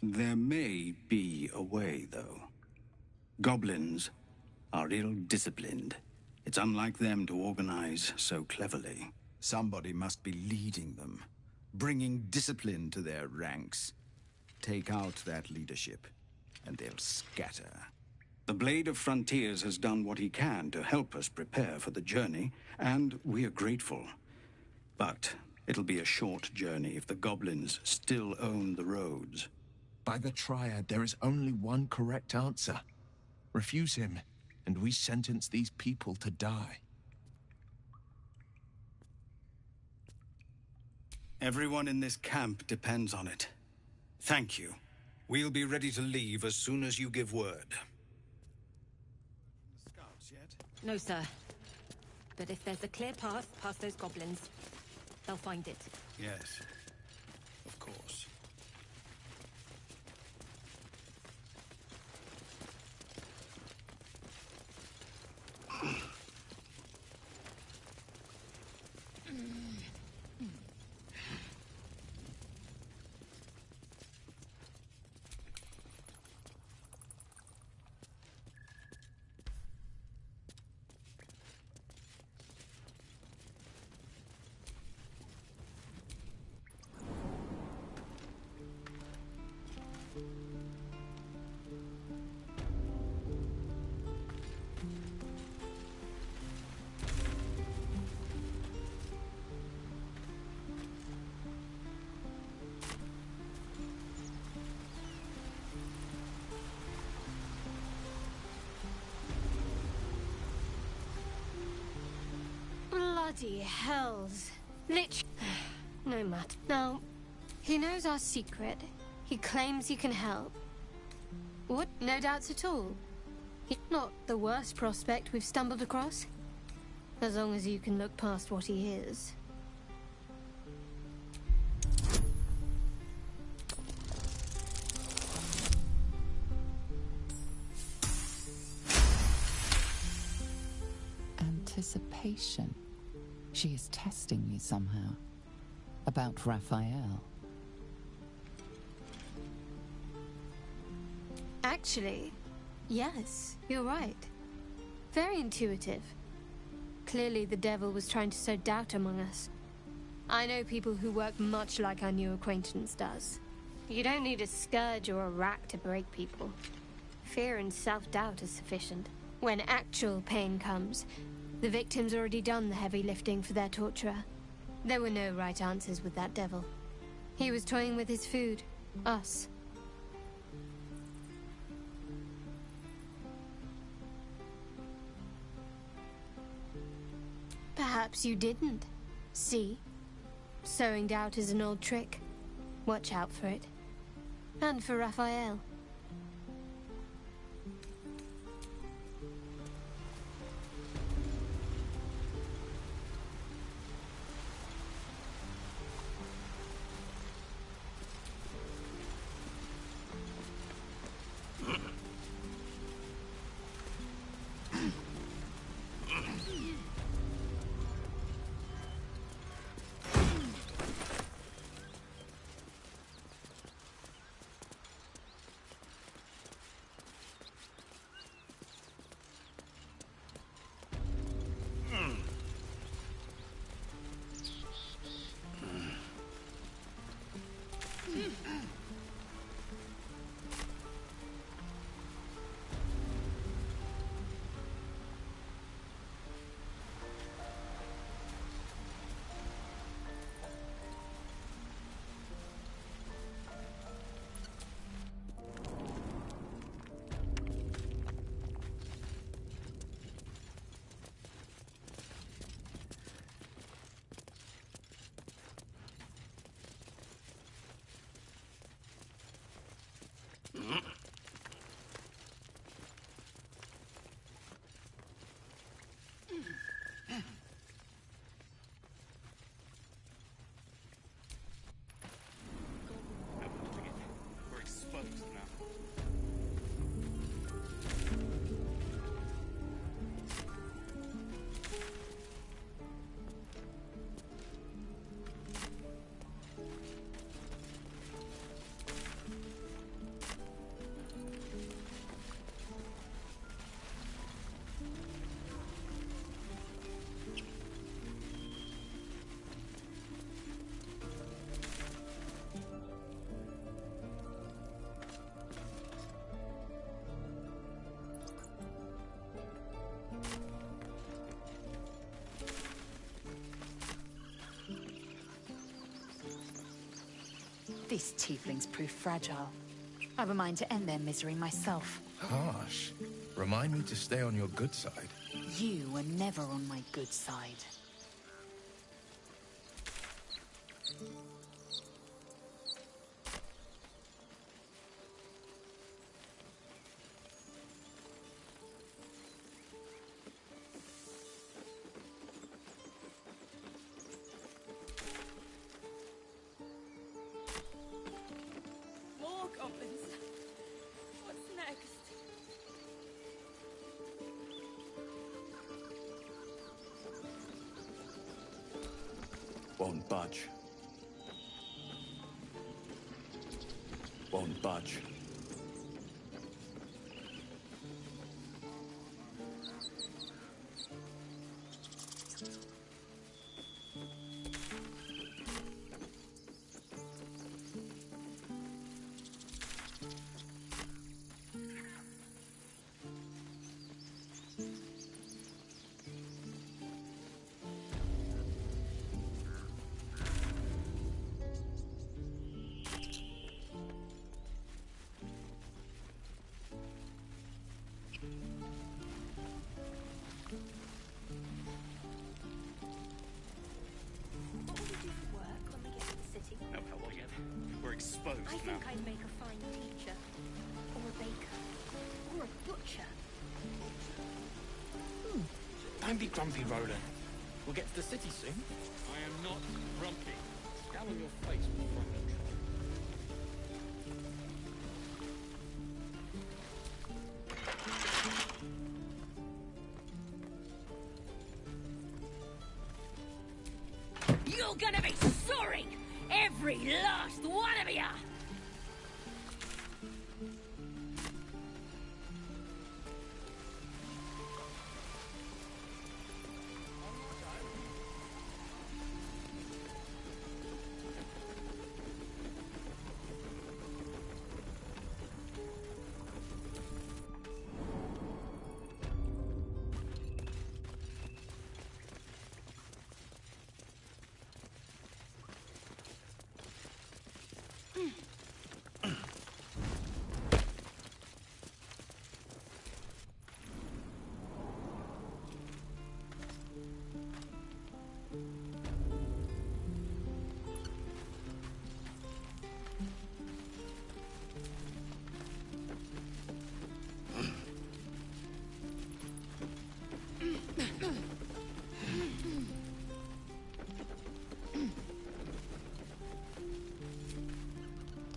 There may be a way, though. Goblins are ill-disciplined. It's unlike them to organize so cleverly. Somebody must be leading them, bringing discipline to their ranks. Take out that leadership, and they'll scatter. The Blade of Frontiers has done what he can to help us prepare for the journey, and we are grateful. But it'll be a short journey if the goblins still own the roads. By the Triad, there is only one correct answer. Refuse him, and we sentence these people to die. Everyone in this camp depends on it. Thank you. We'll be ready to leave as soon as you give word. Scouts yet? No, sir. But if there's a clear path past those goblins, they'll find it. Yes, of course. Bloody hells. No matter. Now, he knows our secret. He claims he can help. What? No doubts at all. He's not the worst prospect we've stumbled across. As long as you can look past what he is. Anticipation. She is testing me somehow. About Raphael. Actually, yes, you're right. Very intuitive. Clearly the devil was trying to sow doubt among us. I know people who work much like our new acquaintance does. You don't need a scourge or a rack to break people. Fear and self-doubt is sufficient. When actual pain comes, the victim's already done the heavy lifting for their torturer. There were no right answers with that devil. He was toying with his food. Us. Perhaps you didn't. See? Sowing doubt is an old trick. Watch out for it. And for Raphael. We're exposed now. These tieflings prove fragile. I've a mind to end their misery myself. Harsh. Remind me to stay on your good side. You were never on my good side. Won't budge. Won't budge. Exposed I think I'd make a fine teacher, or a baker, or a butcher. Don't be grumpy, Roland. We'll get to the city soon. I am not grumpy. Scowl on your face before I can try. You're gonna be sorry! Every last one of you!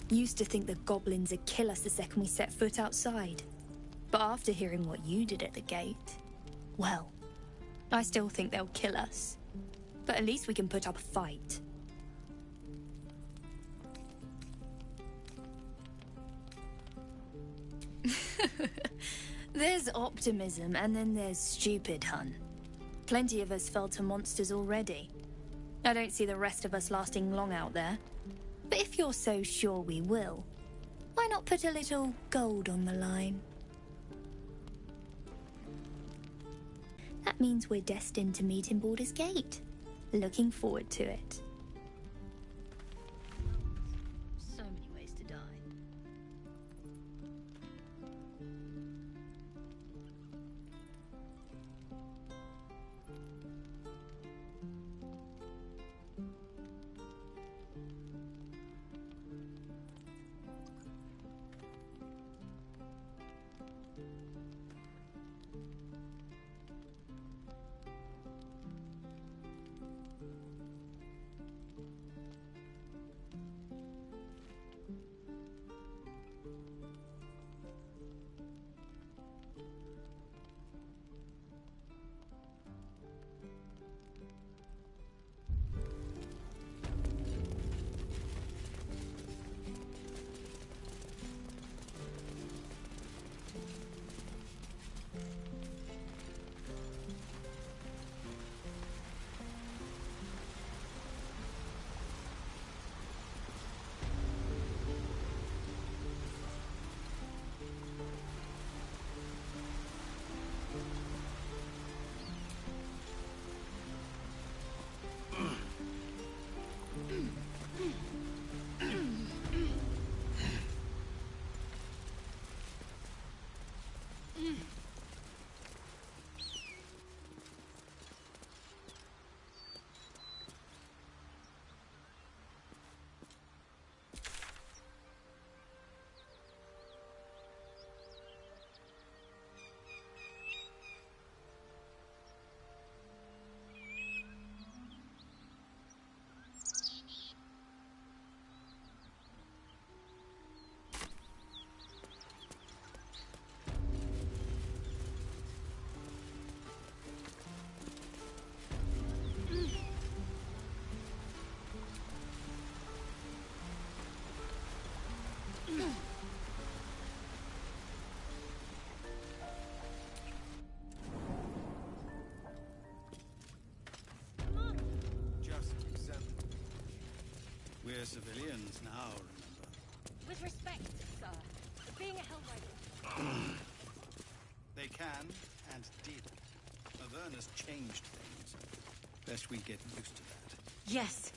Used to think the goblins would kill us the second we set foot outside. But after hearing what you did at the gate, well, I still think they'll kill us. But at least we can put up a fight. There's optimism, and then there's stupid, hun. Plenty of us fell to monsters already. I don't see the rest of us lasting long out there. But if you're so sure we will, why not put a little gold on the line? That means we're destined to meet in Baldur's Gate. Looking forward to it. So many ways to die. We're civilians now, remember? With respect, sir. Being a Hellrider. They can, and did. Averna's changed things. Best we get used to that. Yes.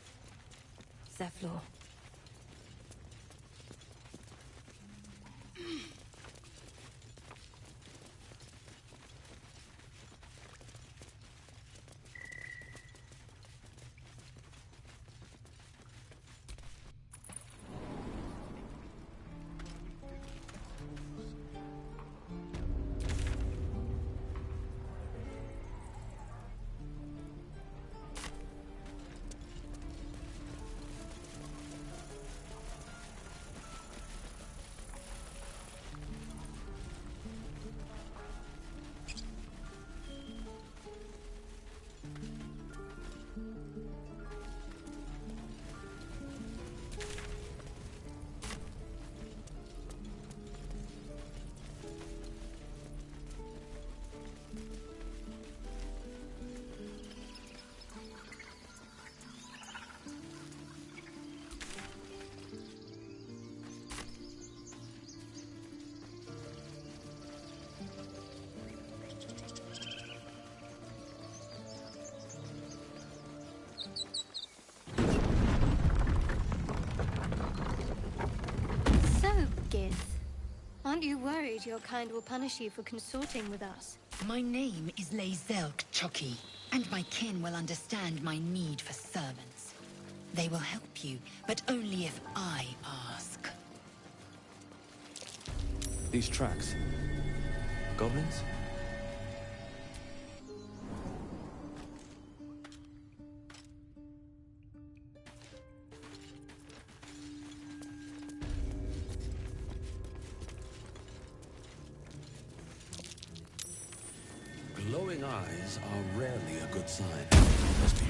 Zephlor. Aren't you worried your kind will punish you for consorting with us? My name is Leizelk Chucky, and my kin will understand my need for servants. They will help you, but only if I ask. These tracks. Goblins? Glowing eyes are rarely a good sign. Must be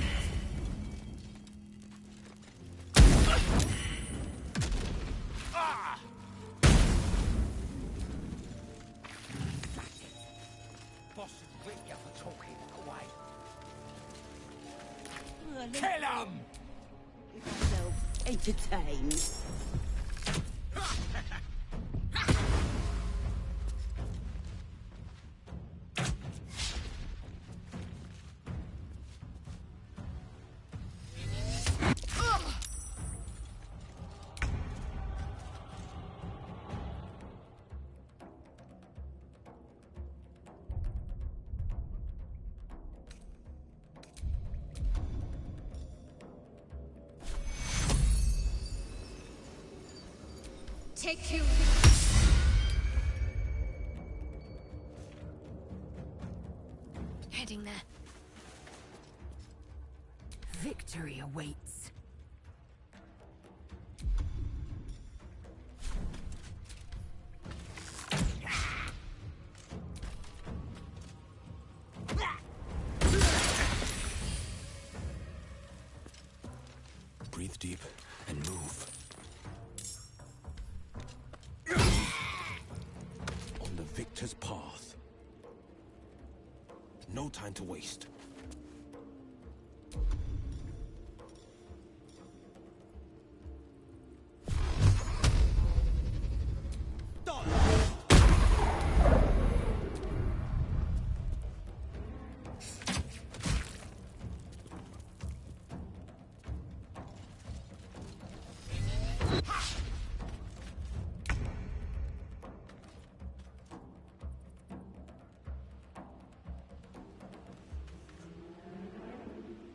Boss would whip you for talking away. Kill him! Entertained. Take two. Heading there. Victory awaits. breathe deep and move. On the victor's path. No time to waste.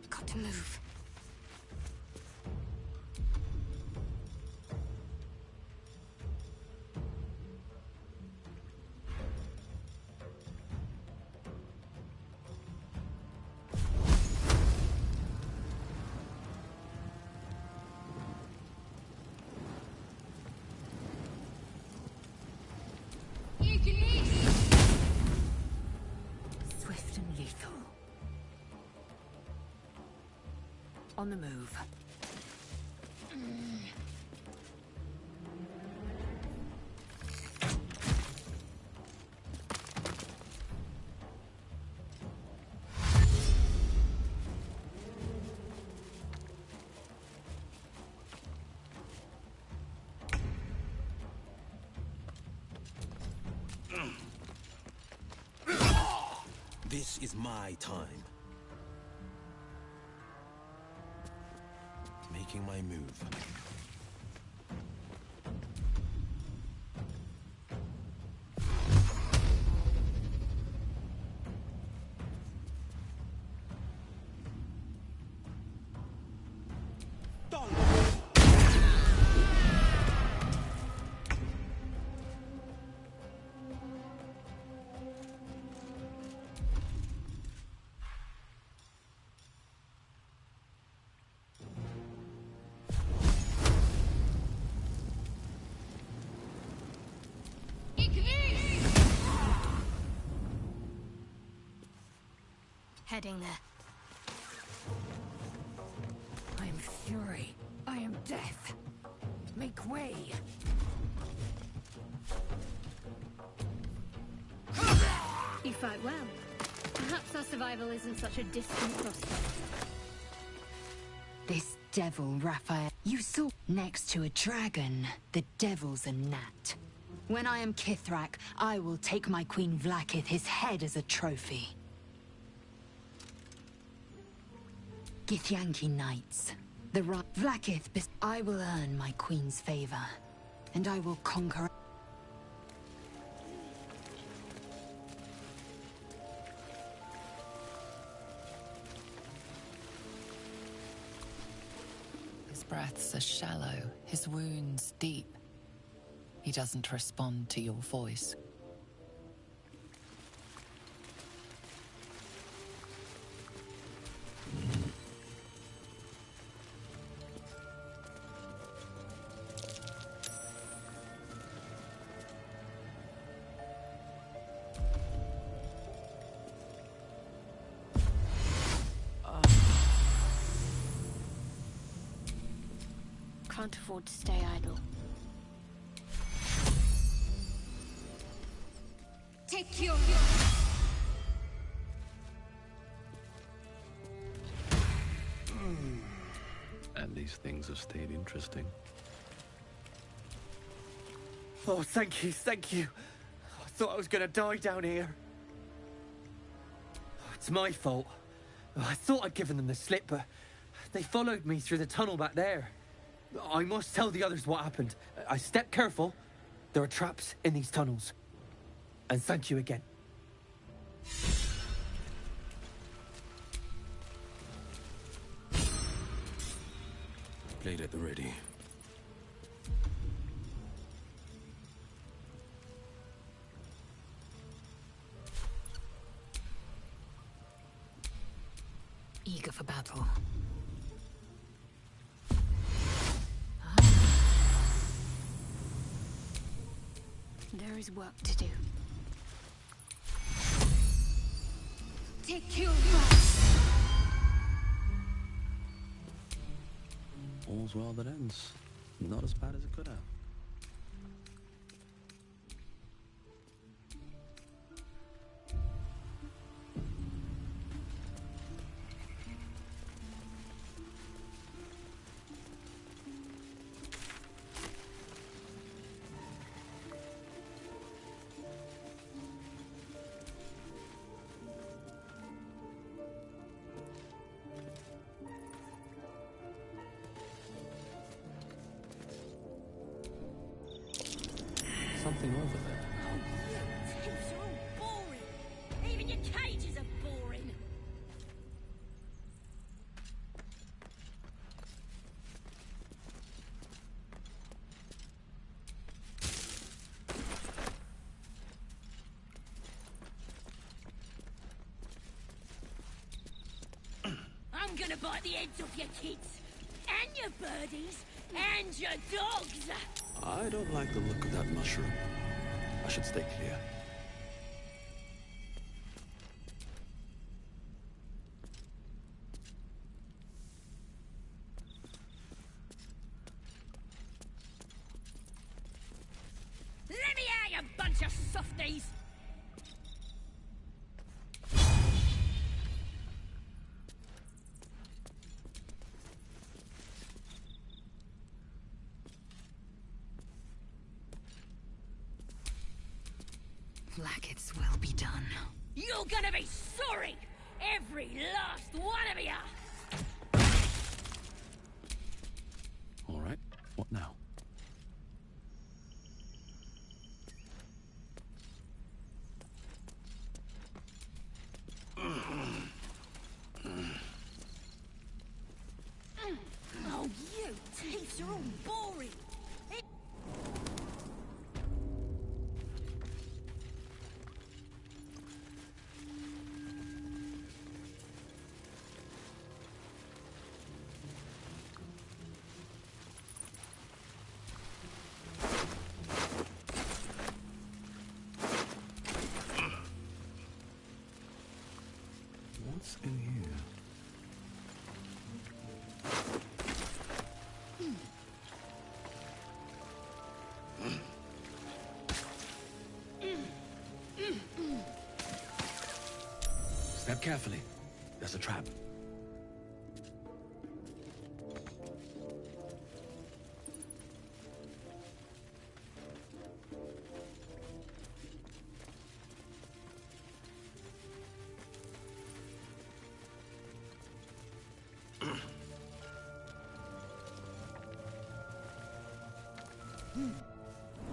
Got to move. Swift and lethal. On the move. This is my time. Making my move. Heading there. I am fury. I am death. Make way. You fight well. Perhaps our survival isn't such a distant prospect. This devil, Raphael, you saw next to a dragon. The devil's a gnat. When I am Kithrak, I will take my Queen Vlaakith his head as a trophy. Githyanki Knights. The Vlaakith, I will earn my queen's favor, and I will conquer. His breaths are shallow, his wounds deep. He doesn't respond to your voice. Can't afford to stay idle. Take your... And these things have stayed interesting. Oh, thank you, thank you. I thought I was gonna die down here. It's my fault. I thought I'd given them the slip, but they followed me through the tunnel back there. I must tell the others what happened. I stepped careful. There are traps in these tunnels. And thank you again. Blade at the ready. Eager for battle. There is work to do. Take your... All's well that ends. Not as bad as it could have. Something over there. Tapes are all boring. Even your cages are boring. I'm gonna bite the heads off your kids, and your birdies, and your dogs. I don't like the look of that mushroom. I should stay clear. Let me out, you bunch of softies! Vlaakith's will be done. You're gonna be sorry! Every last one of you! All right, what now? Oh, you teeth are all boring! What's in here? Step carefully. There's a trap.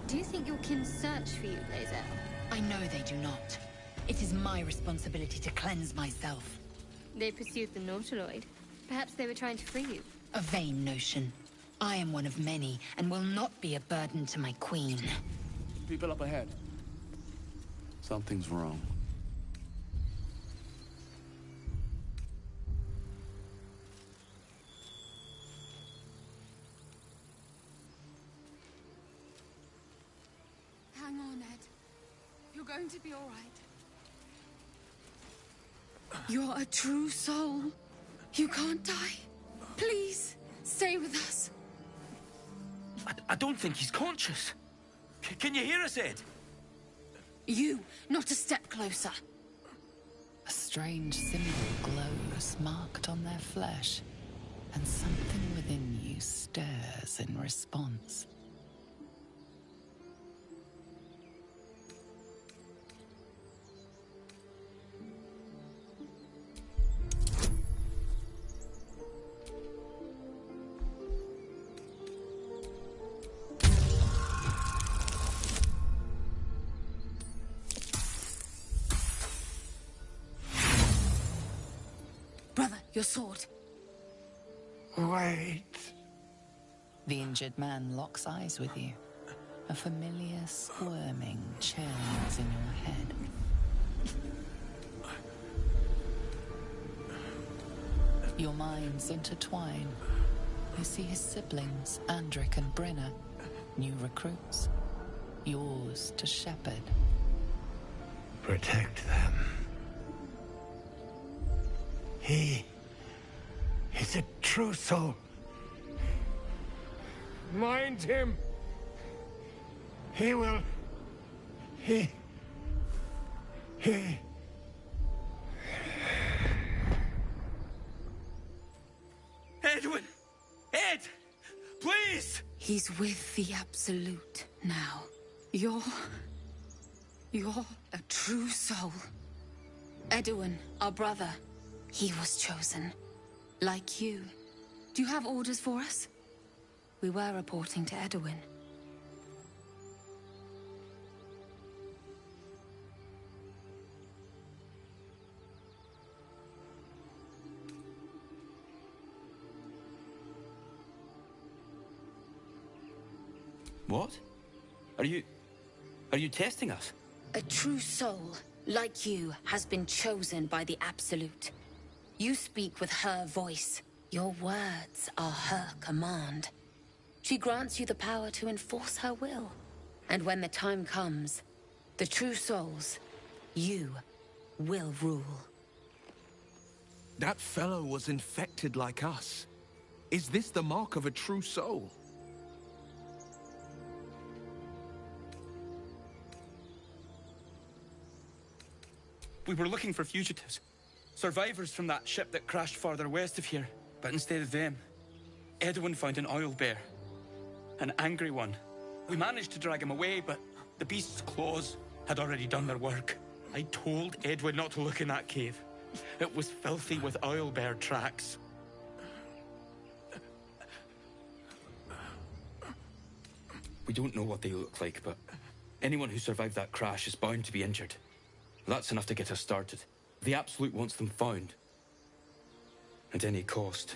Do you think your kin search for you, Blazer? I know they do not. It is my responsibility to cleanse myself. They pursued the Nautiloid. Perhaps they were trying to free you. A vain notion. I am one of many, and will not be a burden to my queen. People up ahead. Something's wrong. Hang on, Ed. You're going to be all right. You're a true soul. You can't die. Please, stay with us. I don't think he's conscious. Can you hear us, Ed? You, not a step closer. A strange symbol glows, marked on their flesh, and something within you stirs in response. Brother, your sword. Wait. The injured man locks eyes with you. A familiar squirming churns in your head. Your minds intertwine. You see his siblings, Andric and Brenna, new recruits. Yours to shepherd. Protect them. He is a true soul. Mind him. He will. He. Edwin! Ed! Please! He's with the Absolute now. You're a true soul. Edwin, our brother, he was chosen. Like you. Do you have orders for us? We were reporting to Edwin. What? Are you testing us? A true soul, like you, has been chosen by the Absolute. You speak with her voice. Your words are her command. She grants you the power to enforce her will. And when the time comes, the true souls, you will rule. That fellow was infected like us. Is this the mark of a true soul? We were looking for fugitives. Survivors from that ship that crashed farther west of here. But instead of them, Edwin found an oil bear. An angry one. We managed to drag him away, but the beast's claws had already done their work. I told Edward not to look in that cave. It was filthy with owlbear tracks. We don't know what they look like, but anyone who survived that crash is bound to be injured. That's enough to get us started. The Absolute wants them found. At any cost.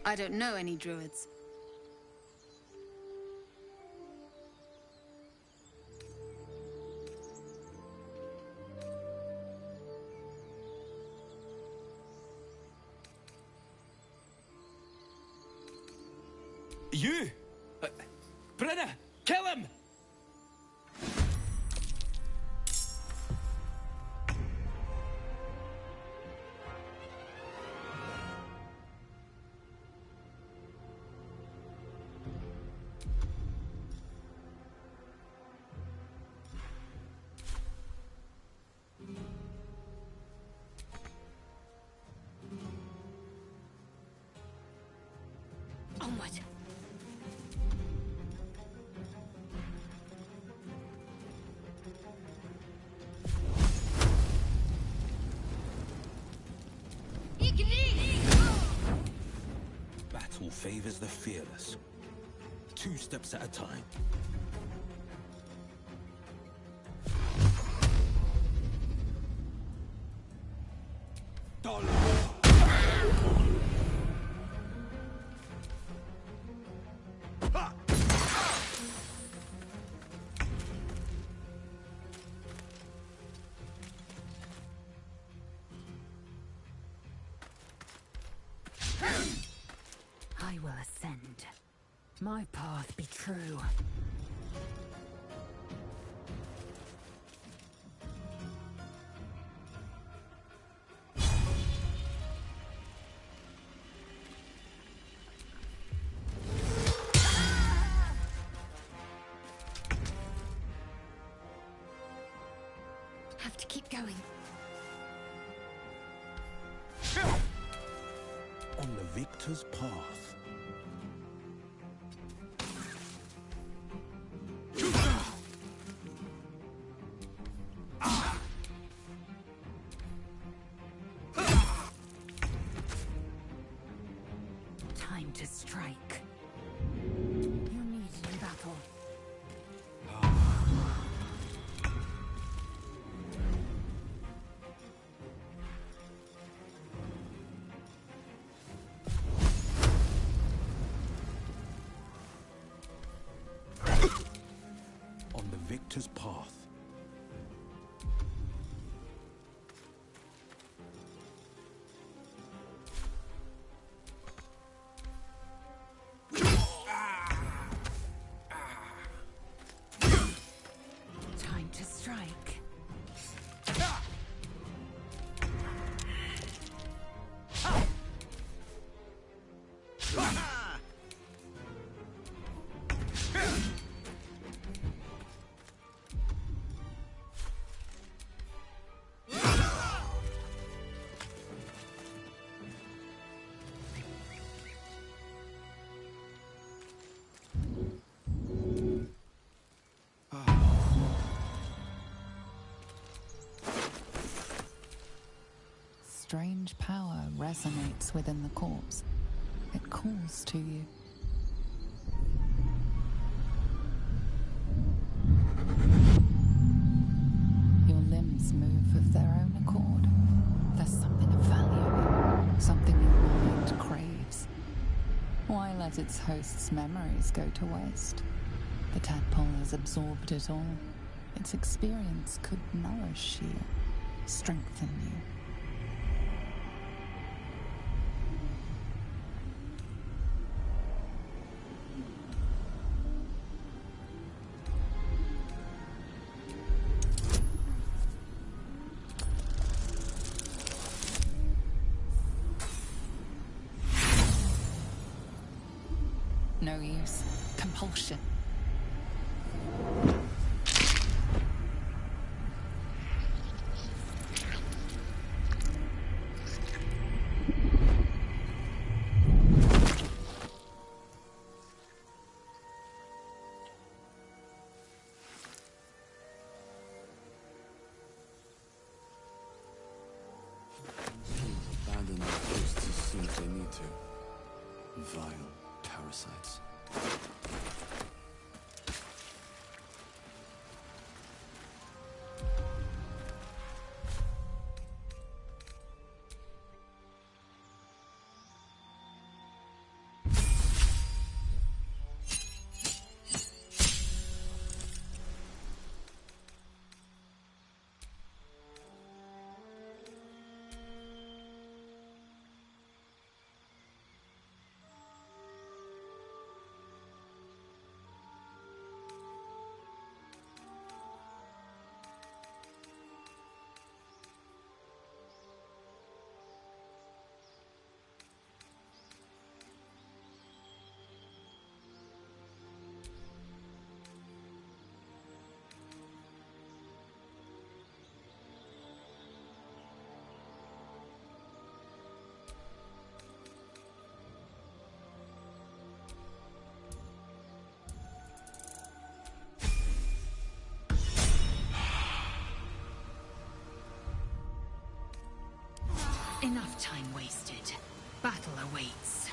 I don't know any druids. You! Brenna! Kill him! Onward. Battle favors the fearless. 2 steps at a time. I will ascend. My path be true. Have to keep going. On the victor's path. Time to strike. You need in battle. On the victor's path. Time to strike. Strange power resonates within the corpse. It calls to you. Your limbs move of their own accord. There's something of value, something your mind craves. Why let its host's memories go to waste? The tadpole has absorbed it all. Its experience could nourish you, strengthen you. No use. Compulsion. time wasted. Battle awaits.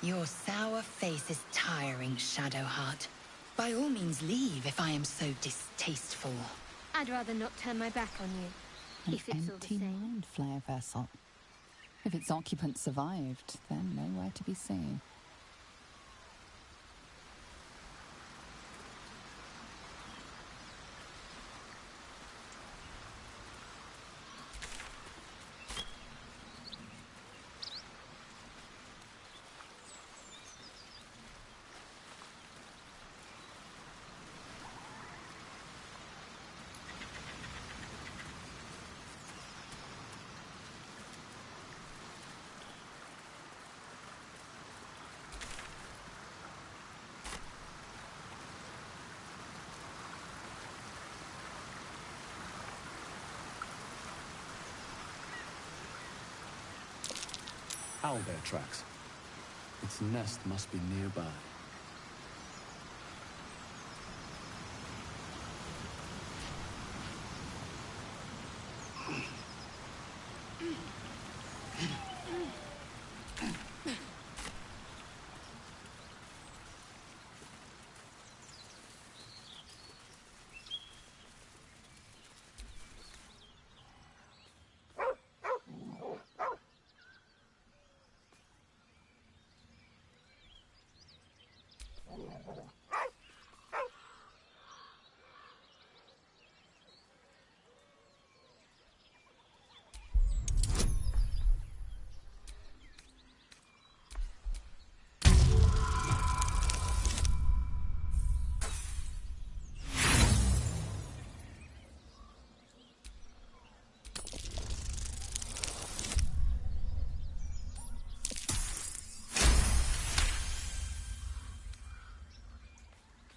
Your sour face is tiring, Shadowheart. By all means leave if I am so distasteful. I'd rather not turn my back on you, if it's all the Empty same. mind flare vessel. If its occupant survived, then nowhere to be seen. Owlbear tracks. Its nest must be nearby.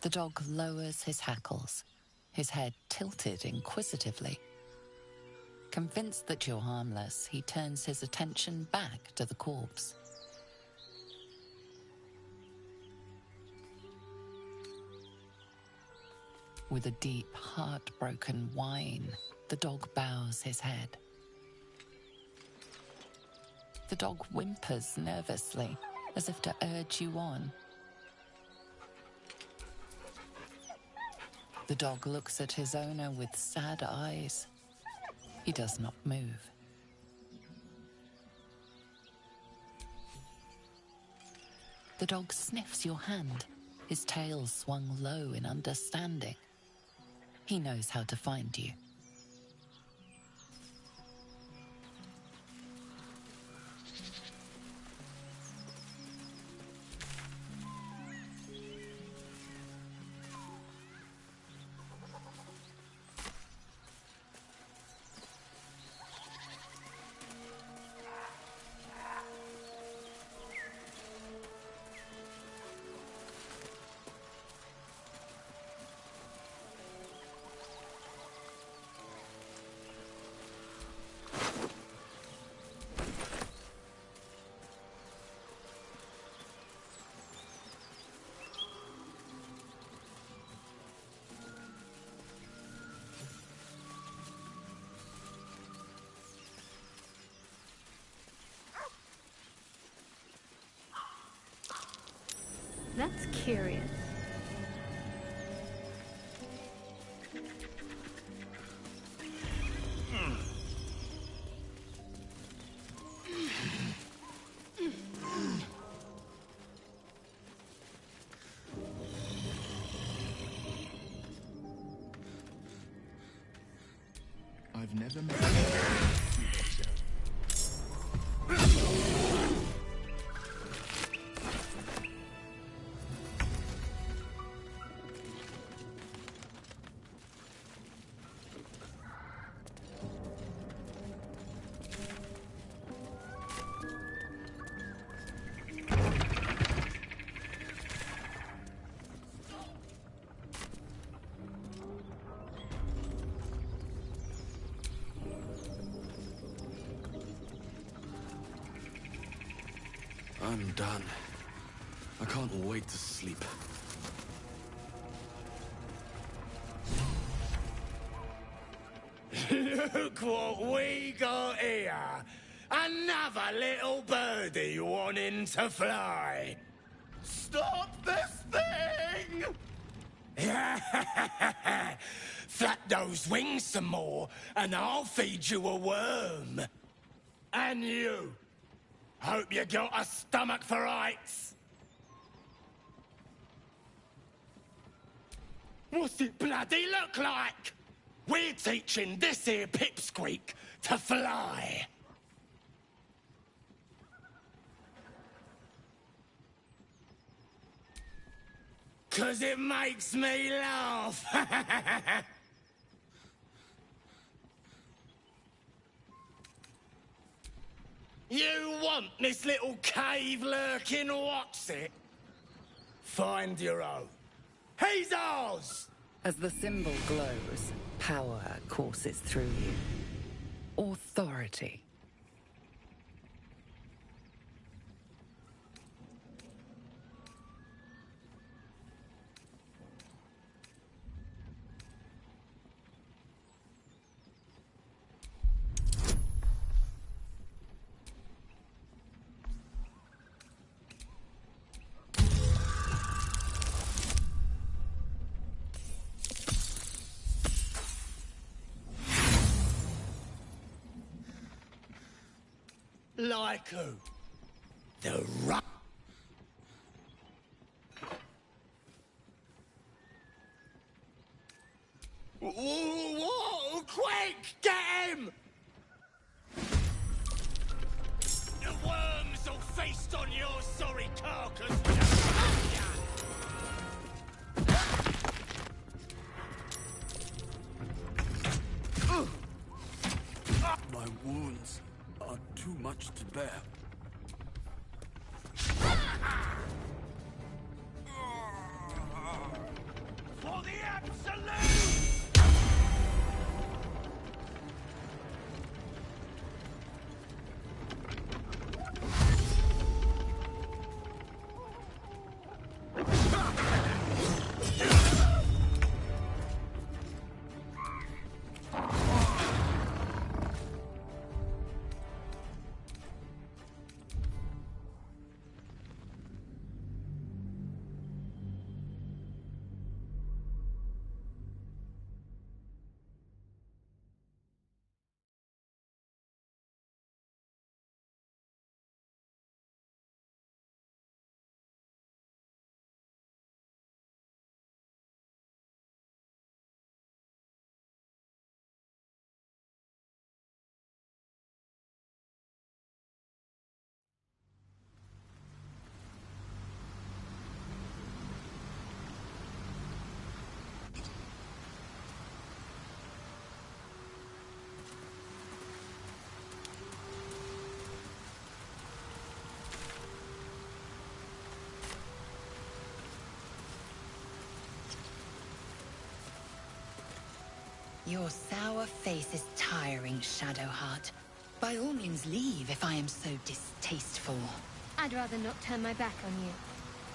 The dog lowers his hackles, his head tilted inquisitively. Convinced that you're harmless, he turns his attention back to the corpse. With a deep, heartbroken whine, the dog bows his head. The dog whimpers nervously, as if to urge you on. The dog looks at his owner with sad eyes. He does not move. The dog sniffs your hand, his tail swung low in understanding. He knows how to find you. That's curious. I've never met anyone. I'm done. I can't wait to sleep. Look what we got here! Another little birdie wanting to fly! Stop this thing! Flap those wings some more, and I'll feed you a worm. And you! Hope you got a stomach for heights! What's it bloody look like? We're teaching this here pipsqueak to fly. 'Cause it makes me laugh. You want this little cave lurking what's it? Find your own. He's ours! As the symbol glows, power courses through you. Authority. Like who? The ru- Whoa! Quick! Get him! The worms will feast on your sorry carcass with My wounds are too much to bear. For the absolute! Your sour face is tiring, Shadowheart. By all means leave if I am so distasteful. I'd rather not turn my back on you,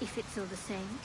if it's all the same.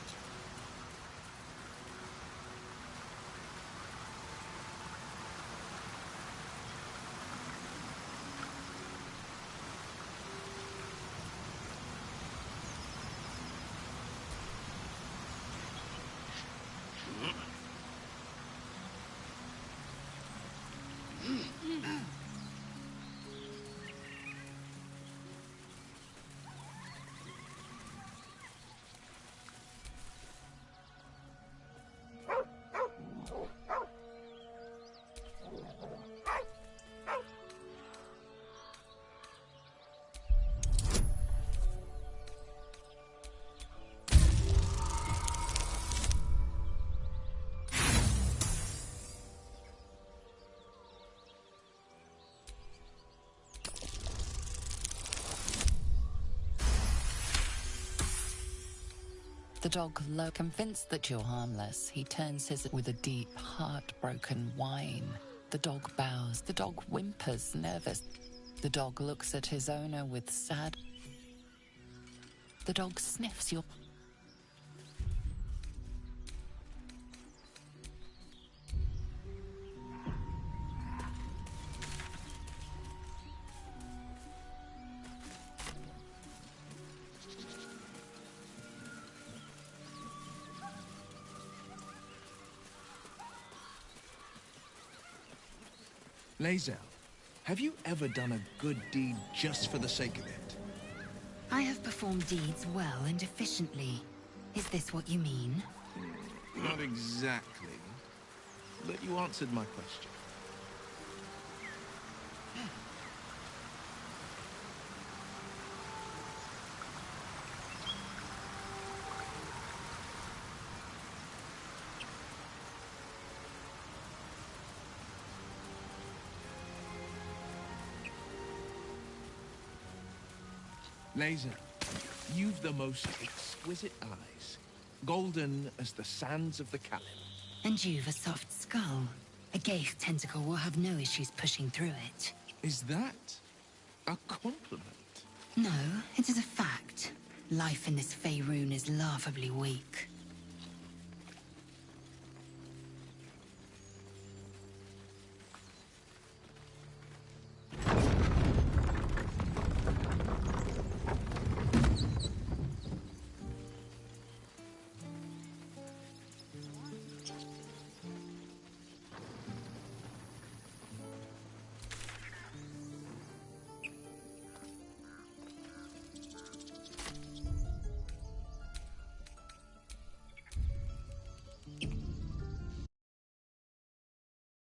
The dog, low, convinced that you're harmless, he turns his with a deep, heartbroken whine. The dog bows. The dog whimpers, nervous. The dog looks at his owner with sad... The dog sniffs your... Lae'zel, have you ever done a good deed just for the sake of it? I have performed deeds well and efficiently. Is this what you mean? Not exactly, but you answered my question. Lae'zel, you've the most exquisite eyes. Golden as the sands of the Kalim. And you've a soft skull. A Gaith tentacle will have no issues pushing through it. Is that a compliment? No, it is a fact. Life in this Faerun is laughably weak.